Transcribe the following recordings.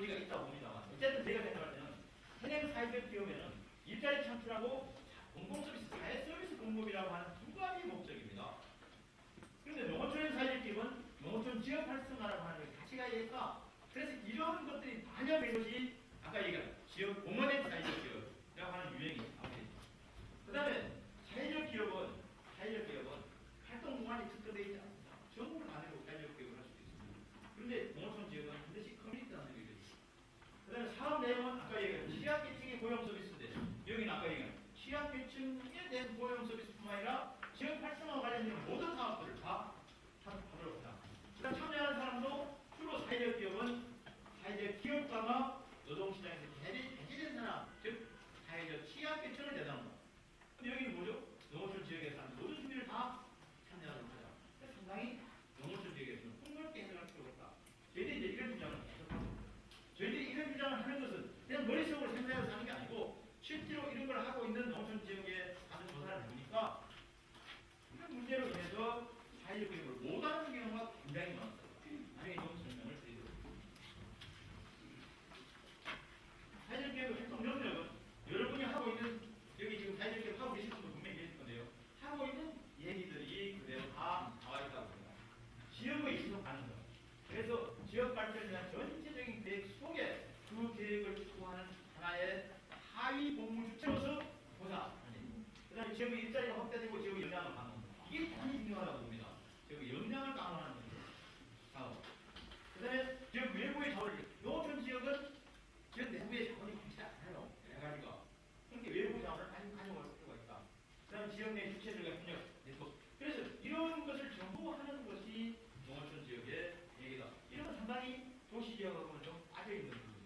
의미가 있다고 봅니다만 어쨌든 제가 생각할 때는 현행 사회적 기업에는 일자리 창출하고 공공서비스, 사회서비스 공급이라고 하는 두 가지 목적입니다. 그런데 농어촌의 사회적 기업은 농어촌 지역 활성화라고 하는 가치가 있다. 그래서 이런 것들이 반영된 것이 아까 얘기한 지역 공헌의 사회적 기업이라고 하는 유형이 나옵니다. 그 다음에 사회적 기업은 활동 공간이 특정되어 있지 않습니다. 전국을 다니고 사회적 기업을 할 수도 있습니다. 그런데 농어촌 지역은 반드시 커뮤니티라는 얘기가 있습니다. 그 다음에 사업 내용은 아까 얘기한 취약계층의 고용 서비스인데 여기는 아까 얘기한 취약계층에 대한 고용 서비스뿐만 아니라 지역 활성화 관련된 모든 사업들을 다 하도록 합니다. 그 다음 참여하는 사람도 주로 사회적 기업은 사회적 기업가가 노동시장에서 배제된 사람, 즉 사회적 취약계층을 대상으로. 근데 여기는 뭐죠? 농어촌 지역에 사는 모든 주민을 다 참여하는 거죠. 상당히 농어촌 지역에서는 폭넓게 해석할 필요가 없다. 저희들이 이제 이런 주장을 계속하고 저희들이 이런 주장을 하는 것은 그냥 머릿속으로 생각해서 하는 게 아니고 실제로 이런 걸 하고 있는 농촌 지역에 가서 조사를 해보니까 이런 문제로 인해서 사회적 기업을 못하는 경우가 굉장히 많았어요. 나중에 좀 설명을 드리도록 하겠습니다. 사회적 기업의 활동 영역은 여러분이 하고 있는 여기 지금 사회적 기업 하고 계신 분도 분명히 계실 건데요. 하고 있는 얘기들이 그대로 다 나와 있다고 합니다. 지역의 지속 가능성. 그래서 지역 발전에 대한 전체적인 계획 속에 그 계획을 추구하는 하나의 하위 공무 주체로서 보사. 그 다음에 지역의 일자리가 확대되고 지역의 역량을 강화하는 것. 이게 굉장히 중요하다고 봅니다. 지역의 역량을 강화하는 사업. 그 다음에 지역 외부의 자원을, 농어촌 지역은 지역 내부의 자원이 많지 않아요. 여러 가지가. 그렇게 외부 자원을 많이 가져올 필요가 있다. 그 다음에 지역 내 주체들과 협력, 네트워크. 그래서 이런 것을 전부 하는 것이 농어촌 지역의 얘기다. 이런 건 상당히 도시 지역하고는 좀 빠져있는 부분입니다.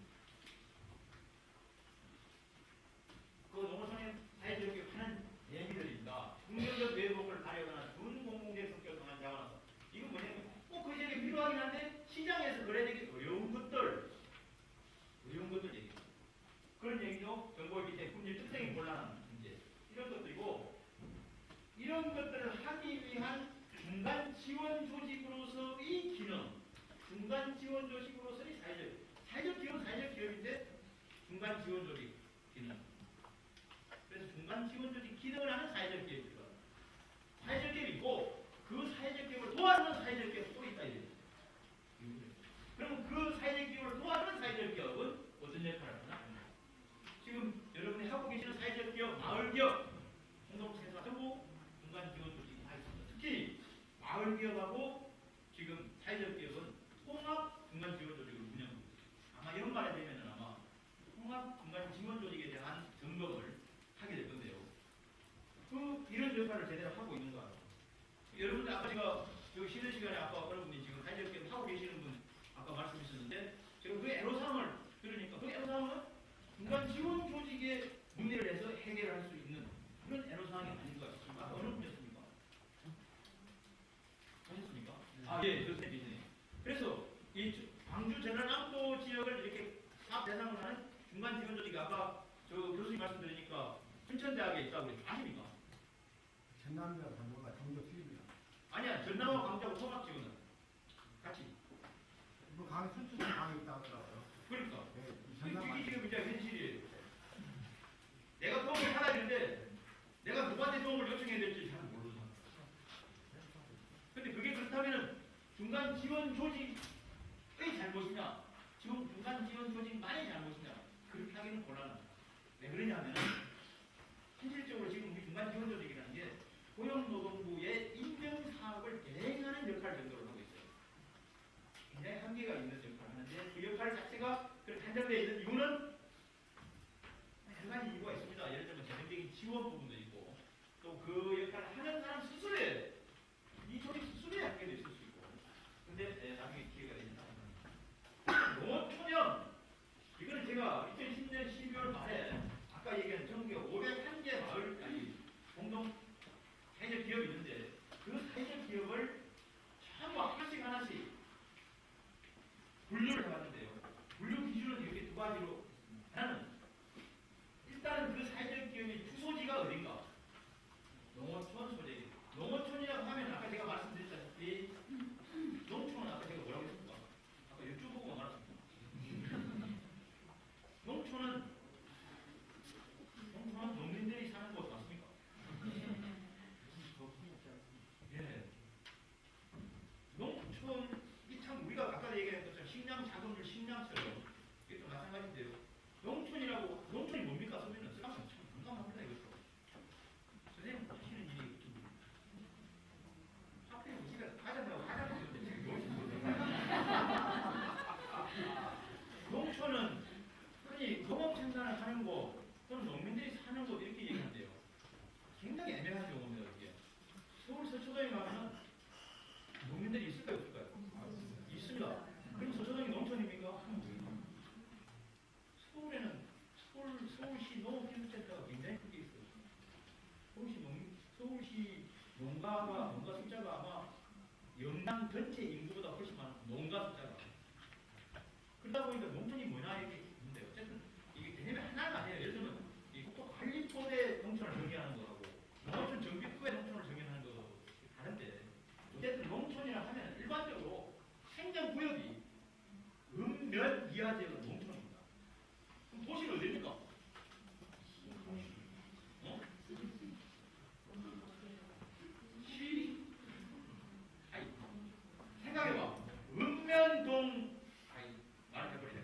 그 농어촌의 사회적인 하는 얘기들입니다. 긍정적 외복을 가려거나 준공공재 성격을 강한 자원화. 이건 뭐냐면 꼭 그 지역에 필요하긴 한데 시장에서 거래되기 어려운 것들 얘기입니다. 그런 얘기도 정보의 밑에 품질 특성이 곤란한 문제. 이런 것들이고 이런 것들을 하기 위한 중간 지원 조직으로서의 기능. 중간 지원 조직으로서의 사회적 기업은 사회적 기업인데 중간 지원 조직 기능. 그래서 중간 지원 조직 기능을 하는 사회적 기업이 필요합니다. 사회적 기업이 있고 그 사회적 기업을 도와주는 사회적 기업이 또 있다 이거예요. 그럼 그 사회적 기업을 도와주는 사회적 기업은 어떤 역할을 하나? 지금 여러분이 하고 계시는 사회적 기업, 마을 기업, 공동체에서 전부 중간 지원 조직이 다 있습니다. 특히 마을 기업하고 지금 사회적 기업은 통합 중간 지원 조직을 운영합니다. 아마 연말에 되면은 아마 통합 중간 지원 조직에 대한 점검을 하게 될 건데요. 이런 역할을 제대로 하고 있는 거 같아요. 여러분들 아까 제가 여기 쉬는 시간에 아까 어느 분이 지금 사회적 기업 하고 계시는 분 아까 말씀하셨는데 제가 그 애로사항을 들으니까 그 애로사항은 중간 지원 조직의 문의를 해서 해결할 수 있는 그런 애로사항이 아닌 것 같습니다. 아까 어느 분이었습니까? 하셨습니까? 예, 그렇게 계시네요. 그래서 이 광주 전라남도 지역을 이렇게 사업 대상으로 하는 중간 지원 조직이 아까 저 교수님 말씀드리니까 춘천대학에 있다고 그랬죠. 아십니까? 전남대와 광주가 정도 수입이다. 아니야, 전남과 광주하고 통합 지원은 같이. 뭐 강에 순천 강에 있다고 하더라고요. 그러니까. 네, 이게 지금 이제 현실이에요. 내가 도움을 받아주는데 내가 누구한테 도움을 요청해야 될지 잘 모르는 상황. 근데 그게 그렇다면 중간 지원 조직의 잘못이냐? 지금 중간 지원 조직만의 잘못이냐? 그렇게 하기는 곤란합니다. 왜 그러냐면 현실적으로 지금 우리 중간 지원 조직이라는 게 고용노동부의 인증사업을 대행하는 역할 정도로 하고 있어요. 굉장히 한계가 있는 역할을 하는데 그 역할 자체가 그렇게 한정되어 있는 이유는 여러 가지 이유가 있습니다. 예를 들면 재정적인 지원 부분도 있고 또 그 역할을 하는 사람 스스로의 이 조직 스스로의 한계도 있을 수 있고 근데 나중에 기회가 되니까 농어촌형 이거는 제가 2010년 12월 말에 아까 얘기한 전국에 501개 마을 공동 사회적 기업이 있는데 그 사회적 기업을 전부 하나씩 분류를 해봤는데요. 분류 기준은 이렇게 두 가지로 하나는 일단은 그 사회적 기업의 주소지가 어딘가 농어촌 소재기 농어촌이라고 하면 아까 제가 말씀드렸다시피 농촌은 아까 제가 뭐라고 했습니까? 아까 유튜브 보고 말했습니다. 농촌은 흔히 농업 생산을 하는 곳 또는 농민들이 사는 곳 이렇게 얘기한대요. 굉장히 애매한 경우입니다. 이게 서울 서초동에 가면은 농민들이 있을까요, 없을까요? 있습니다. 그럼 서초동이 농촌입니까? 서울에는 서울시 농업기술센터가 굉장히 크게 있어요. 서울시 농가 숫자가 아마 연간 전체 인구보다 훨씬 많은 농가 숫자가. 그러다 보니까 농촌이 뭐냐 이렇게 있는데 어쨌든 이게 개념이 하나가 아니에요. 예를 들면 이것도 관리법의 농촌을 정의하는 거하고 농어촌 정비법의 농촌을 정의하는 거 다른데 어쨌든 농촌이라 하면 일반적으로 행정구역이 읍면 이하 지역은 농촌입니다. 그럼 도시는 어디입니까? 어? 시? 아니 생각해봐. 읍면동 말해버리네.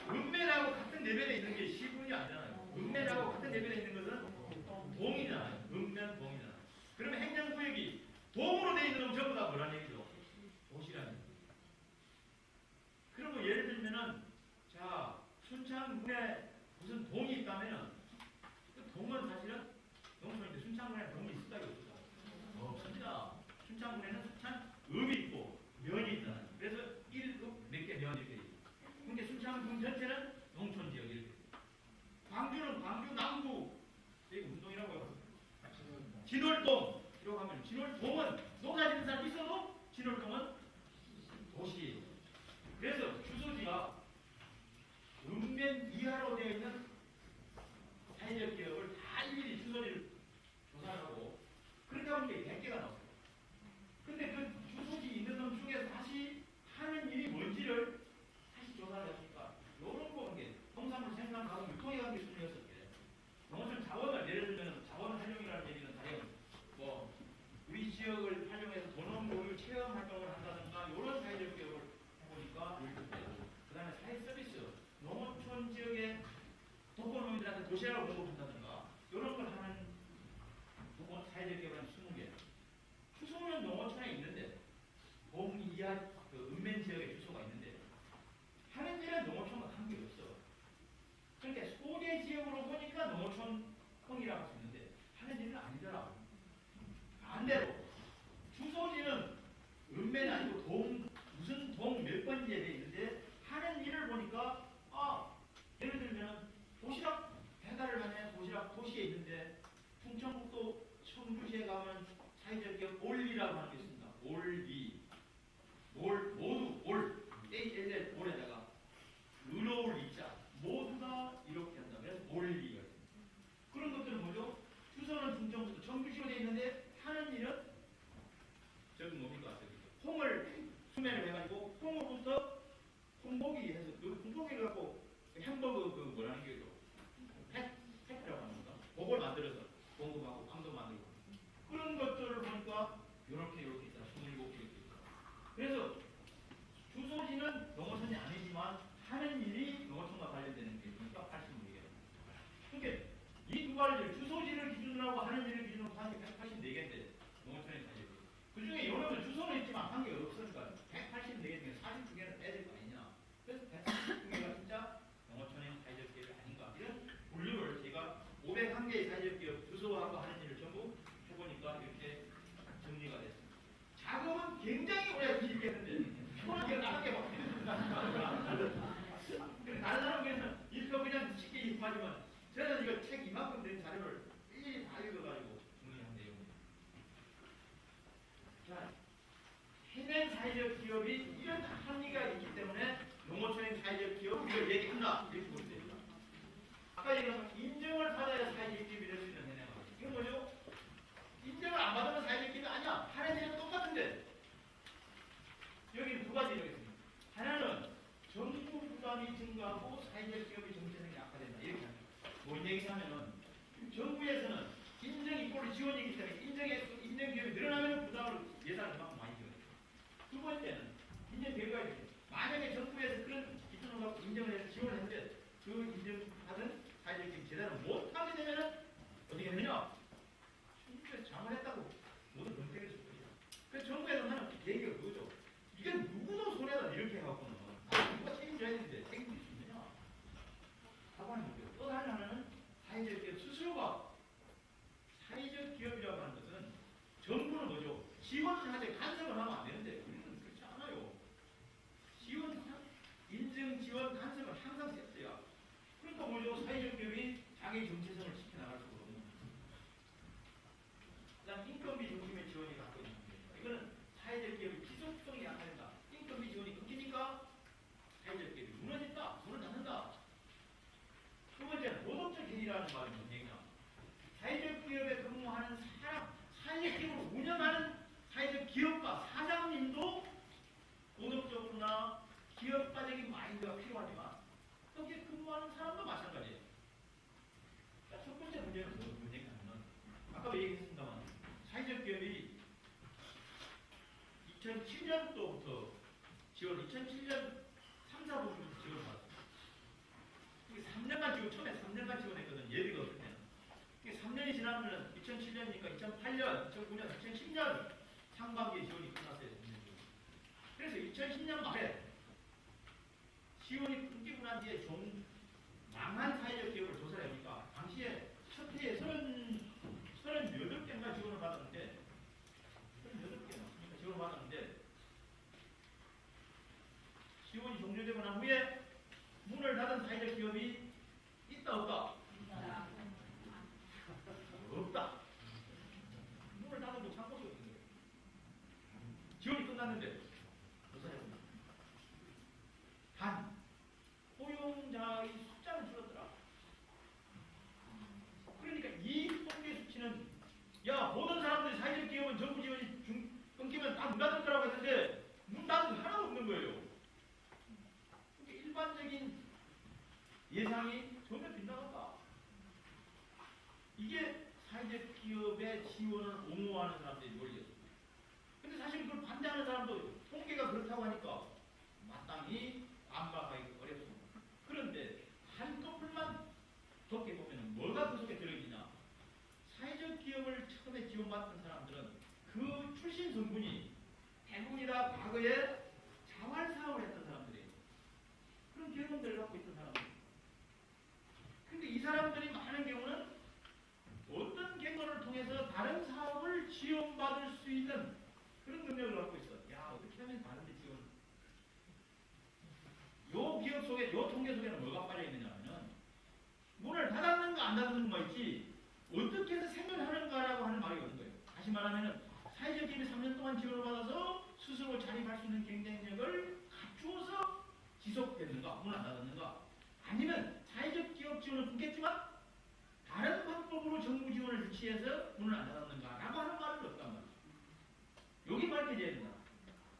읍면하고 같은 레벨에 있는 게 시군이 아니잖아요. 읍면하고 같은 레벨에 있는 것은 동이잖아요. 읍면 동이잖아요. 그러면 행정구역이 동으로 돼 있는 건 전부 다 뭐라는 얘기죠? 도시라는 얘기죠. 그러면 예를 들면은 자 순창군에 무슨 동이 있다면은 그 동은 사실은 농촌인데 순창군에 동이 있을까요? 없을까요? 없습니다. 순창군에는 순창읍이 있고 면이 있잖아요. 그래서 1읍 몇 개 면 이렇게 있고. 근데 순창군 전체는 농촌 지역 이렇게. 광주는 광주 남구 이게 무슨 동이라고요? 진월동 이라고 하면 진월동은 농사 짓는 사람 있어도 진월동은 도시. 그래서 주소지가 읍면 이하로 되어 있는 사회적 기업을 다 일일이 주소지를 조사하고 그렇게 하면 이게 100개가 나와요. 근데 그 주소지 있는 놈 중에서 다시 하는 일이 뭔지를 다시 조사를 했으니까 요런 거 게 농산물 생산 가공 유통에 관계 수준이었을 때 농어촌 자원을 예를 들면 자원 활용이라는 얘기는 다른 뭐 우리 지역을 활용해서 본원 교육 체험 활동을 한다든가 이런 사회적 기업을 해보니까 그 다음에 사회 서비스 농어촌 지역의 독거노인들한테 도시락을 공급한다든가 이런 걸 하는 사회적 기업은 20개. 주소는 농어촌에 있는데 동 이하 그 읍면 지역에 주소가 있는데 하는 일은 농어촌과 관계없어. 그러니까 소재 지역으로 보니까 농어촌형이라고 할 수 있는데 하는 일은 아니더라. 반대로 주소지는 읍면이 아니고 동 무슨 동 몇 번지에 돼 있는데 하는 일을 보니까 예를 들면 도시락 배달을 하는 도시락 도시에 있는데 충청북도 청주시에 가면 사회적 기업 올리라고 하는 게 있습니다. 올리 모두 올 ALL 올에다가 의로울 이자 모두가 이렇게 한다. 그래서 올리가 있습니다. 그런 것들은 뭐죠? 주소는 충청북도 청주시로 되어 있는데 하는 일은 저기 뭡니까? 콩을 수매를 해가지고 콩으로부터 콩고기 해서 그 콩고기를 갖고 햄버거 그 뭐라는 게죠? 팩이라고 합니다. 그걸 만들어서 공급하고 빵도 만들고 그런 것들을 보니까 이렇게 있다. 27개 있다. 그래서 주소지는 농어촌이 아니지만 하는 일이 농어촌과 관련되는 게 그러니까 86개예요. 그러니까 이 두 가지를 주소지를 기준으로 하고 하는 일을 기준으로 하는 게 184개인데 농어촌에 사실 그 중에 여러분 주소는 있지만 관계가 없으니까 184개 중에 42개는 빼질 거 아니냐. 그래서 142개가 진짜 농어촌의 사회적 기업이 아닌가 이런 분류를 제가 501개의 사회적 기업 주소하고 하는 일을 전부 해보니까 이렇게 정리가 됐습니다. 자금은 굉장히 오래 뒤집겠는데 표는 제가 나가게 막 다른 사람에게는 일표 그냥 쉽게 입하지만 저는 이거 책 이만큼 된 자료를 일일이 다 읽어가지고 정리한 내용입니다. 자, 해낸 사회적 기업이 이런 한리가 있기 때문에 농어촌의 사회적 기업 이걸 얘기한다 이렇게 보면 됩니다. 아까 얘기한 인정을 받아야 사회적 기업이 될 수 있는 해내가 이건 뭐죠? 인정을 안 받으면 사회적 기업이 아니야. 하는 일은 똑같은데 여기 두 가지 있습니다. 하나는 정부 부담이 증가하고 사회적 기업의 정체성이 약화된다 이렇게 합니다. 뭔 얘기냐면은 정부에서는 인정 이꼴로 지원이기 때문에 인정 기업이 늘어나면 부담을 예산을 그만큼 많이 지원해요. 두 번째는 인정 결과에 대해서 만약에 정부에서 그런 기준을 갖고 인정을 해서 지원을 했는데 그 인정받은 사회적 기업이 제대로 못하게 되면은 어떻게 되느냐? 정부에서 잘못했다고 모두 검색을 줄 거예요. 그래서 정부에서 하는 계기가 그거죠. 이게 누구도 손해다 이렇게 해갖고는 했는데 책임질 수 있느냐? 답안해 볼게요. 또 다른 하나는 사회적 기업 스스로가 사회적 기업이라고 하는 것은 정부는 뭐죠? 지원을 하되 간섭을 하면 안 되는데 우리는 그렇지 않아요. 지원, 인증, 지원, 간섭은 항상 세트야. 그러니까 뭐죠? 사회적 기업이 자기 정체성을 지켜나갈 수 있거든요. 그다음 인건비 중심의 지원이 갖고 있는 문제입니다. 이거는 사회적 기업의 지속성이 약화된다. 인건비 지원이 끊기니까 사회적 기업이 무너진다, 문을 닫는다. 두 번째는 노동적 해이라는 말은 무슨 얘기냐? 사회적 기업에 근무하는 사람, 사회적 기업을 운영하는 사회적 기업가 사장님도 도덕적으로나 기업가적인 마인드가 필요하지만 거기에 근무하는 사람도 마찬가지예요. 자, 첫 번째 문제는 무슨 문제냐면 아까도 얘기했습니다만 사회적 기업이 2007년도부터 지원, 2007년 3, 4부부터 지원을 받았어요. 3년간 지원, 처음에 3년간 지원했거든. 예비가 없을 때는. 3년이 지나면 2007년이니까 2008년, 2009년, 2010년 상반기에 지원이 끝났어요. 그래서 2010년 말에 지원이 끊기고 난 뒤에 좀 망한 사회적 기업을 조사를 해보니까 당시에 첫 해에 38개인가 지원을 받았는데 38개나 지원을 받았는데 지원이 종료되고 난 후에 문을 닫은 사회적 기업이 있다 없다? 없다. 문을 닫아도 창고가 없는 거예요. 지원이 끝났는데 조사해봅니다. 단 고용자의 숫자는 줄었더라. 그러니까 이 통계 수치는 야 모든 사람들이 사회적 기업은 정부 지원이 끊기면 다 문 닫을 거라고 했는데 문 닫은 게 하나도 없는 거예요. 그러니까 일반적인 예상이 전혀 빗나갔다. 이게 사회적 기업의 지원을 옹호하는 사람들이 논리였습니다. 근데 사실 그걸 반대하는 사람도 통계가 그렇다고 하니까 마땅히 반박하기 어렵습니다. 그런데 한꺼풀만 좁게 보면 뭐가 그 속에 들어있느냐. 사회적 기업을 처음에 지원받던 사람들은 그 출신 성분이 대부분이 다 과거에 자활사업을 했던 사람들이에요. 그런 경험들을 갖고 있던 사람들. 근데 이 사람들이 많은 경우는 어떤 경로를 통해서 다른 사업을 지원받을 수 있는 그런 능력을 갖고 있어. 야, 어떻게 하면 다른 데 지원. 요 기업 속에, 요 통계 속에는 뭐가 빠져있느냐 하면 문을 닫았는가 안 닫았는가 있지 어떻게 해서 생존하는가라고 하는 말이 없는 거예요. 다시 말하면 사회적 기업이 3년 동안 지원을 받아서 스스로 자립할 수 있는 경쟁력을 갖추어서 지속됐는가, 문을 안 닫았는가. 아니면 사회적 기업 지원을 끊겠지만 다른 방법으로 정부 지원을 유치해서 문을 안 닫았는가라고 하는 말은 없단 말이죠. 여기 밝혀져야 된다.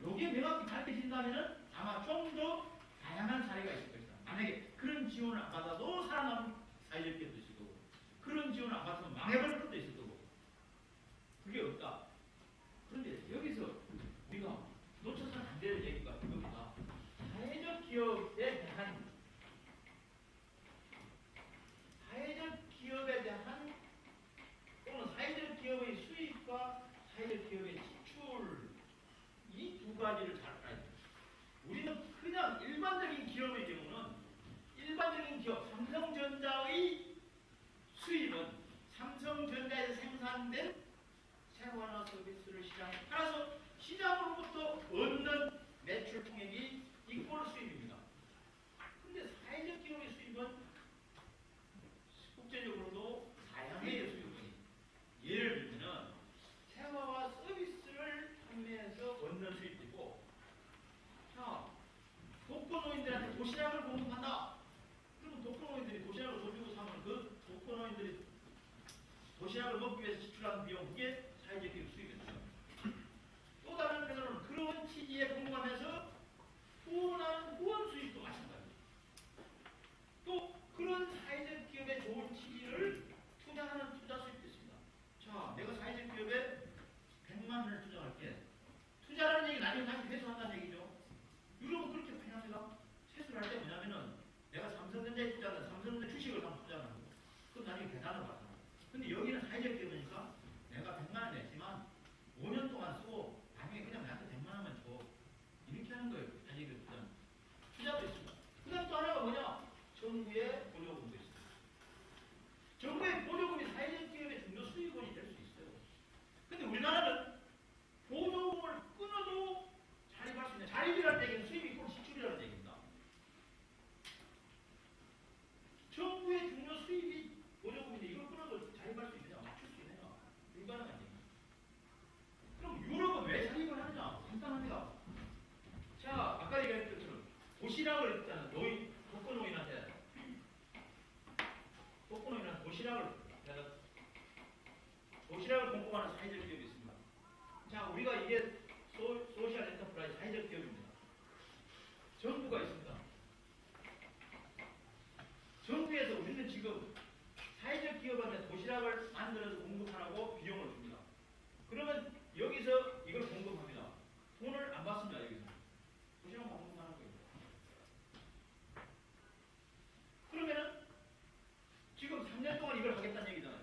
여기에 명확히 밝혀진다면 아마 좀 더 다양한 사례가 있을 것이다. 만약에 그런 지원을 안 받아도 살아남은 사회적 기업도 있을 거고 그런 지원을 안 받으면 망해버릴 것도 있을 거고 그게 없다. 그런데 여기서 우리가 놓쳐서는 안 될 얘기가 이겁니다. 사회적 기업에 대한 또는 사회적 기업의 수익과 사회적 기업의 지출 이 두 가지를 잘 알아야 돼요. 우리는 그냥 일반적인 기업의 경우는 일반적인 기업 삼성전자의 수입은 삼성전자에서 생산된 생활화 서비스를 시장에 팔아서 시장으로부터 얻는 매출 총액이 이꼴 수입입니다. 그런데 사회적 기업의 수입은 국제적으로도 다양해요. 수입이. 예를 들면 생활화 서비스를 판매해서 얻는 수입도 있고 자, 독거노인들한테 도시락을 공급한다. 그러면 독거노인들이 도시락을 돈 주고 사면 그 독거노인들이 도시락을 먹기 위해서 지출하는 비용 그게 사회적 기업 수입이죠. 또 다른 면으로는 그런 취지에 공급하면서 후원하는 후원 수입도 마찬가지입니다. 또 그런 사회적 기업의 좋은 취지를 투자하는 투자 수입도 있습니다. 자, 내가 사회적 기업에 100만 원을 투자할게. 투자라는 얘기 나중에 다시 회수한다는 얘기죠. 유럽은 그렇게 많이 합니다. 세수를 할 때 뭐냐면은 내가 삼성전자에 투자하는 삼성전자 주식을 한번 투자하는 거고 그건 나중에 계산을 받아요. 근데 여기는 사회적 기업이니까 내가 100만 원 냈지만 5년 동안 쓰고 나중에 그냥 나한테 100만 원만 줘. 이런 없잖아. 독거노인한테 도시락을 공급하는 사회적 기업이 있습니다. 자, 우리가 이게 소셜 엔터프라이즈 사회적 기업입니다. 정부가 있습니다. 정부에서 우리는 지금 사회적 기업한테 도시락을 만들어서 공급하라고 비용을 줍니다. 그러면 여기서 이걸 공급합니다. 돈을 안 받습니다. 여기서 도시락 공급하는 거예요. 그러면은 지금 3년 동안 이걸 하겠다는 얘기잖아요.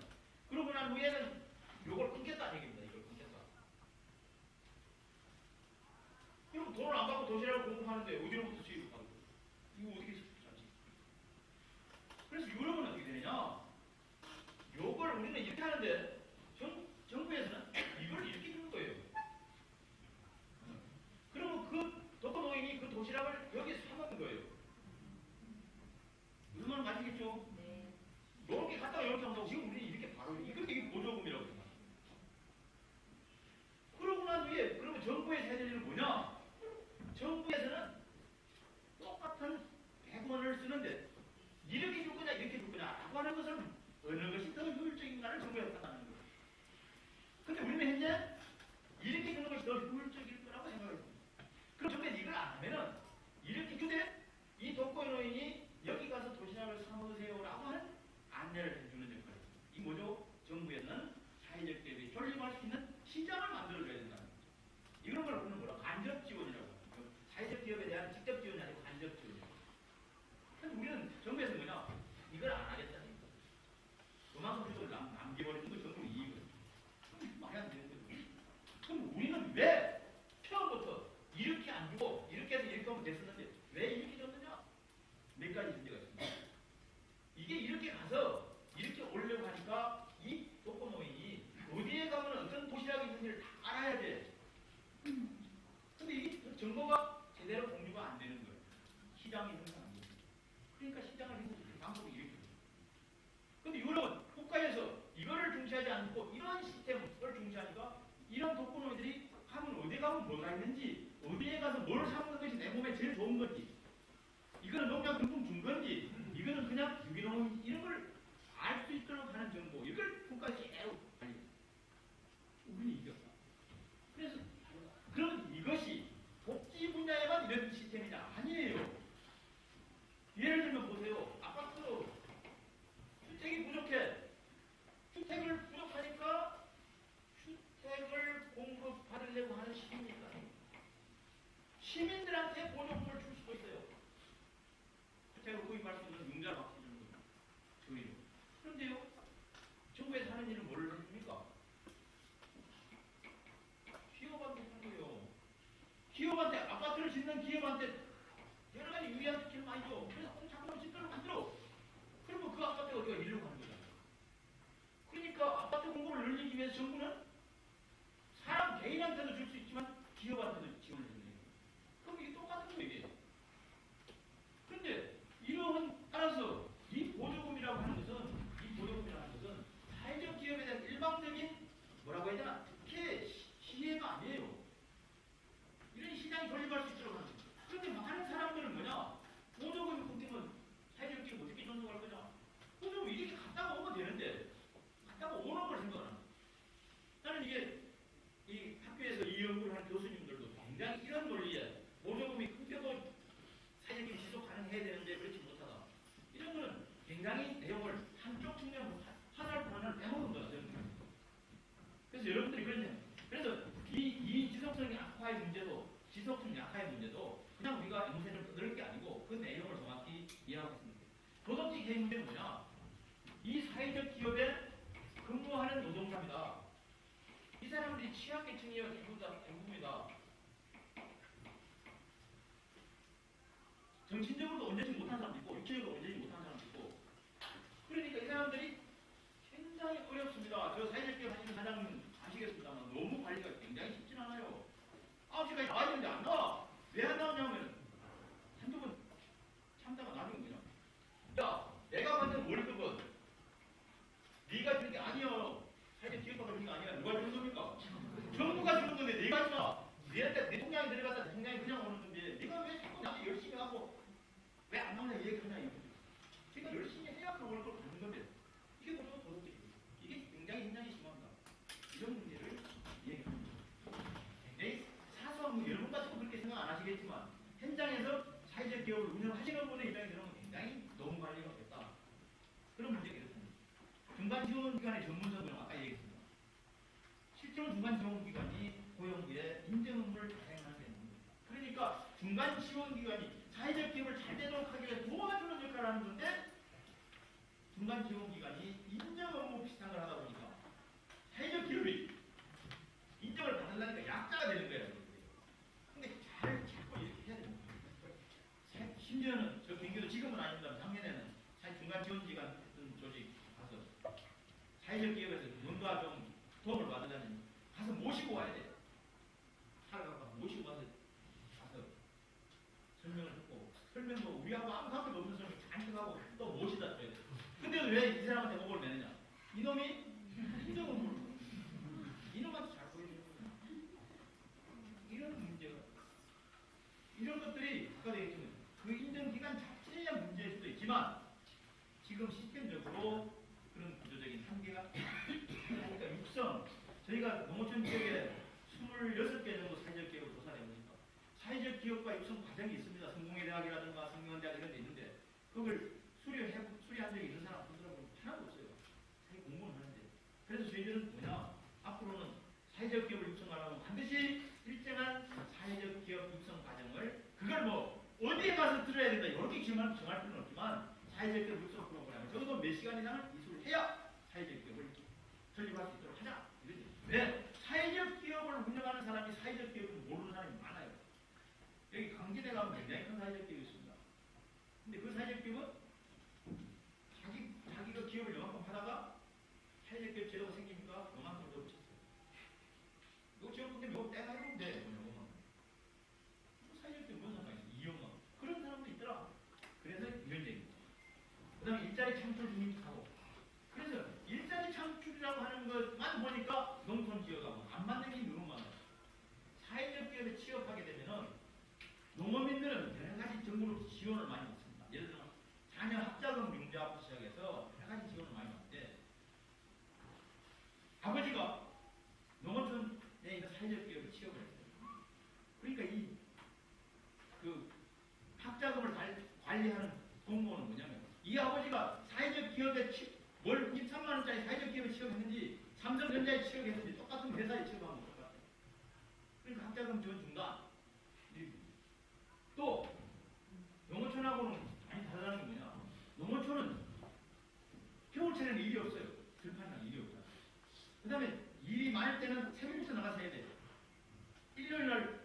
그러고 난 후에는 이걸 끊겠다는 얘기입니다. 이걸 끊겠다. 그럼 돈을 안 받고 도시락을 공급하는데 어디로부터 수입을 받고? 이거 어떻게 찾지? 그래서 유럽은 어떻게 되느냐? 요걸 우리는 이렇게 하는데 정부에서는 이걸 이렇게 주는 거예요. 그러면 그 독거노인이 그 도시락을 여기서 사 먹는 거예요. 물론 가시겠죠? 네. 이렇게 갔다가 이렇게 한다고 지금 우리는 이렇게 바로 이게 보조금이라고 합니다. 그러고 난 후에 그러면 정부의 세대는 뭐냐? 정부에서는 똑같은 100원을 쓰는데 이렇게 줄 거냐 이렇게 줄 거냐라고 하는 것은 어느 것이 더 효율적인가를 정부에서 판단하는 거예요. 근데 우리는 현재 이렇게 주는 것이 더 효율적일 거라고 생각합니다. 그럼 정부에서 이걸 안 하면은 이렇게 주되 이 독거노인이 여기 가서 도시락을 사 먹으세요라고 하는 안내를 해주는 역할입니다. 이 뭐죠? 정부에서는 사회적 기업이 존립할 수 있는 시장을 만들어줘야 된다는 거죠. 이런 걸 우리는 뭐라 간접 지원이라고 합니다. 사회적 기업에 대한 직접 지원이 아니고 간접 지원이라고 합니다. 근데 우리는 정부에서 뭐냐? 이걸 안 하겠다는 거죠. 그만큼 그걸 남겨버리는 거 정부 이익을. 말이 안 되는 거죠. 그럼 우리는 왜 처음부터 이렇게 안 주고 이렇게 해서 이렇게 하면 됐었는데 왜 이렇게 줬느냐? 몇 가지 문제가 있습니다. 이게 이렇게 가서 이렇게 오려고 하니까 이 독거노인이 어디에 가면 어떤 도시락이 있는지를 다 알아야 돼. 근데 이게 정보가 제대로 공유가 안 되는 거예요. 시장이 형성 안 돼요. 그러니까 시장을 형성시키는 방법이 이렇게 돼요. 근데 유럽은 국가에서 이거를 중시하지 않고 이런 시스템을 중시하니까 이런 독거노인들이 하면 어디 가면 뭐가 있는지 어디에 가서 뭘 사먹는 것이 내 몸에 제일 좋은 건지 이거는 농약용품 준 건지 이거는 그냥 유기농 이런 걸 알 수 있도록 하는 정보 이걸 국가에서 계속 알려. 우리는 이겼다. 그래서 그럼 이것이 복지 분야에만 이런 시스템이냐? 아니에요. 예를 들면 보세요. 아파트 주택이 부족해. 주택을 부족하니까 주택을 공급받으려고 하는 시민이니까 시민들한테 보조금을 줄 수도 있어요. 주택을 구입할 수 있는 융자를 받고 주는 거예요. 저희는. 그런데요, 정부에서 하는 일은 뭘 해줍니까? 기업한테 하는 거예요. 기업한테, 아파트를 짓는 기업한테 여러 가지 유리한 스킬을 많이 줘. 그래서 공작물을 짓도록 만들어. 그러면 그 아파트가 어디가 일로 가는 거잖아요. 그러니까 아파트 공급을 늘리기 위해서 정부는 사람 개인한테도 줄 수 있지만 기업한테도 지원을 해주는 거예요. 그럼 이게 똑같은 거예요, 이게. 그런데 이러한 따라서 이 보조금이라고 하는 것은 사회적 기업에 대한 일방적인 뭐라고 해야 되나 특혜 시혜가 아니에요. 이런 시장이 존립할 수 있도록 하는 거예요. 그런데 많은 사람들은 뭐냐? 보조금이 끊기면 사회적 기업 어떻게 존속할 거냐? 보조금 이렇게 갔다가 오면 되는데 갔다가 오는 걸 생각하는 거예요. 나는 이게 이 학교에서 이 연구를 하는 교수님들도 굉장히 이런 논리에 보조금이 끊겨도 사회적 기업이 지속 가능해야 되는데 그렇지 못하다. 이런 거는 굉장히 내용을 한쪽 측면 하나를 빼먹은 거죠. 그래서 여러분들이 그래서 이 지속성 약화의 문제도 지속성 약화의 문제도 그냥 우리가 앵무새를 떠들 게 아니고 그 내용을 정확히 이해하고 있습니다. 도덕적 개인 문제는 뭐냐? 이 사회적 기업에 근무하는 노동자입니다. 이 사람들이 취약계층이에요. 대부분이다. 정신적으로도 온전히 못한 사람도 있고 육체적으로 온전히 못한 사람도 있고 그러니까 이 사람들이 굉장히 어렵습니다. 저 사회적 기업 하시는 사장님 아시겠습니다만 너무 관리가 굉장히 쉽진 않아요. 9시까지 나와야 되는데 안 나와. 왜 안 나오냐면 한두 번 참다가 나중에 뭐냐. 야, 내가 받는 월급은 네가 주는 게 아니야. 사회적 기업가 주는 게 아니야. 누가 주는 겁니까? 정부가 주는 건데 네가 주나. 내 통장에 들어갔다 내 통장에 그냥 오는 건데 네가 왜 자꾸 나한테 열심히 하고 나오냐 얘기하냐 이거. 제가 열심히 해야 그 월급을 받는 건데 이게 뭐죠? 도덕적이에요. 이게 굉장히 심합니다. 이런 문제를 얘기합니다. 굉장히 사소한 문제, 여러분 같은 그렇게 생각 안 하시겠지만 현장에서 사회적 기업을 운영하시는 분의 입장에서는 굉장히 너무 관리가 어렵다. 그런 문제가 이렇습니다. 중간 지원 기관의 전문성은 아까 얘기했습니다. 실제로 중간 지원 기관이 고용부에 인증 업무를 발행하는 게 있는 겁니다. 그러니까 중간 지원 기관이 사회적 기업을 잘 되도록 하기 위해 도와주는 역할을 하는 건데 중간 지원 기관이 인정 업무 비슷한 걸 하다 보니까 사회적 기업이 인정을 받으려니까 약자가 되는 거예요. 근데 자꾸 이렇게 해야 됩니다. 심지어는 저 경기도 지금은 아닙니다. 작년에는 사회 중간 지원 기관 했던 조직 가서 사회적 기업에서 뭔가 좀 도움을 받으려면 가서 모시고 와야 돼. 차를 갖고 모시고 가서 설명을 듣고 설명도 우리하고 아무 관계도 없는 설명 잔뜩 하고 또 모시다 줘야 돼. 근데 왜 이 사람한테 목을 매느냐? 이놈이 인정을 모르고 이놈한테 잘 보여주는 거야. 이런 문제가 이런 것들이 아까 얘기했지만 그 인정기관 자체의 문제일 수도 있지만 지금 시스템적으로 그런 구조적인 한계가 그러니까 육성 저희가 농어촌 지역에 26개 정도 사회적 기업을 조사해 보니까 사회적 기업과 육성 과정이 있습니다. 성공회 대학이라든가 성명대학 이런 데 있는데 그걸 수리한 적이 있는 사람 분들하고 하나도 없어요. 자기 공부는 하는데. 그래서 저희들은 뭐냐 앞으로는 사회적 기업을 육성하려면 반드시 일정한 사회적 기업 육성 과정을 그걸 뭐 어디에 가서 들어야 된다 이렇게 정할 필요는 없지만 사회적 기업 육성 프로그램을 적어도 몇 시간 이상을 이수를 해야 사회적 기업을 설립할 수 있도록 하자. 왜? 사회적 기업을 운영하는 사람이 사회적 기업을 모르는 사람이 많아요. 여기 강진에 가면 굉장히 큰 사회적 기업이 있습니다. 근데 그 사회적 기업은 자기가 기업을 요만큼 하다가 사회적 기업 제도가 생기니까 요만큼 더 붙였어요. 이거 지금 근데 이거 떼가 해보면 돼. 사회적 기업 뭔 상관이 있어? 2억만. 그런 사람도 있더라. 그래서 이런 얘기입니다. 그 다음에 일자리 창출 중립하고 그래서 일자리 창출이라고 하는 것만 보니까 농촌 지역하고 안 맞는 게 너무 많아요. 사회적 기업에 취업하게 되면은 농어민들은 여러 가지 정부로 지원을 많이 받습니다. 예를 들면 자녀 학자금 융자부터 시작해서 여러 가지 지원을 많이 받는데 아버지가 농어촌에 있는 사회적 기업에 취업을 했어요. 그러니까 그 학자금을 관리하는 공무원은 뭐냐면 이 아버지가 사회적 기업에 월 23만 원짜리 사회적 기업에 취업했는지 삼성전자에 취업했는지 똑같은 회사에 취업한 거 똑같아요. 그러니까 학자금 지원 준다. 또 농어촌하고는 많이 다르다는 게 뭐냐? 농어촌은 겨울철에는 일이 없어요. 들판이랑 일이 없잖아. 그 다음에 일이 많을 때는 새벽부터 나가서 해야 돼. 일요일날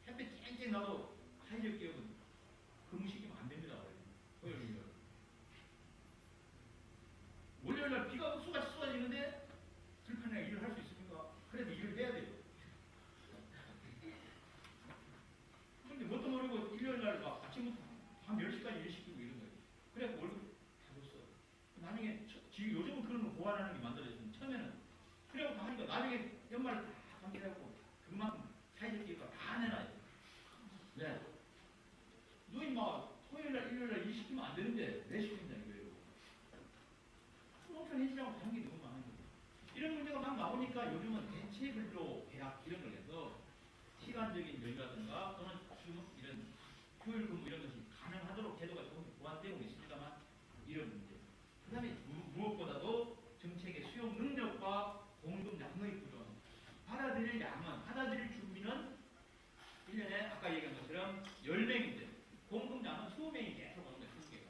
햇빛 쨍쨍 나도 사회적 기업은 근무시키면 안 됩니다. 토요일날. 월요일날 비가 흡수같이 쏟아지는데 들판이랑 일을 할 수 있습니까? 그래도 일을 해야 돼요. 근데 뭣도 모르고 일요일날 막 아침부터 밤 10시까지 일 시키고 이런 거예요. 그래갖고 월급 다 줬어. 나중에 지금 요즘은 그런 거 보완하는 게 만들어졌으면 처음에는 그래갖고 다 하니까 나중에 연말을 다 관계하고 그만큼 사회적 기업가 다 내놔요. 네. 너희 막 토요일날 일요일날 일 시키면 안 되는데 왜 시킨다 이거예요. 농촌 현실하고 다른 게 너무 많은 거예요. 이런 문제가 막 나오니까 요즘은 대체근로 계약 이런 걸 해서 시간적인 여유라든가 또는 이런 휴일 근무 이런 것이 가능하도록 제도가 조금 보완되고 있습니다만 이런 문제. 그 다음에 무엇보다도 정책의 수용 능력과 공급 양의 부족. 받아들일 준비는 1년에 아까 얘기한 것처럼 10명인데 공급량은 20명이 계속 오는 거예요. 20개가.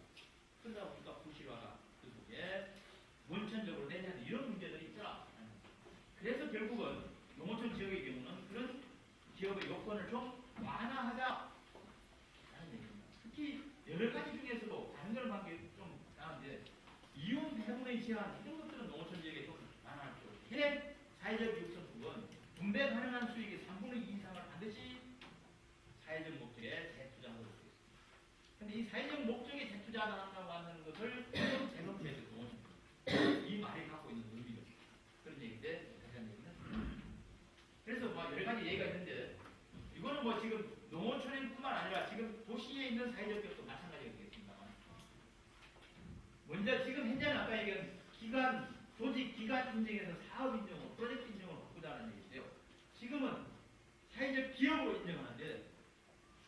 그러다 보니까 부실화가 그 속에 원천적으로 내야 하는 이런 문제들이 있더라. 그래서 결국은 농어촌 지역의 경우는 그런 기업의 요건을 좀 완화하자. 특히 여러 가지 중에서도 다른 걸 관계 좀 나은데 이윤 배분의 제한 이런 것들은 농어촌 지역에 좀 완화할 필요. 해 사회적 육성국은 분배 가능한 수익의 3분의 2 이상을 반드시 사회적 목적에 재투자하도록 되어 있습니다. 그런데 이 사회적 목적에 재투자한다고 하는 것을 재정비해서 농어촌 이 말이 갖고 있는 의미가 그런 얘기인데 대한 얘기는 그래서 뭐 여러 가지 얘기가 있는데 이거는 뭐 지금 농어촌뿐만 아니라 지금 도시에 있는 사회적 기업도 마찬가지예요. 먼저 지금 현재는 아까 얘기한 기간, 조직 기간 인증에서 사업 인증으로, 프로젝트 인증으로 바꾸자는 얘기인데요. 지금은 사회적 기업으로 인정하는데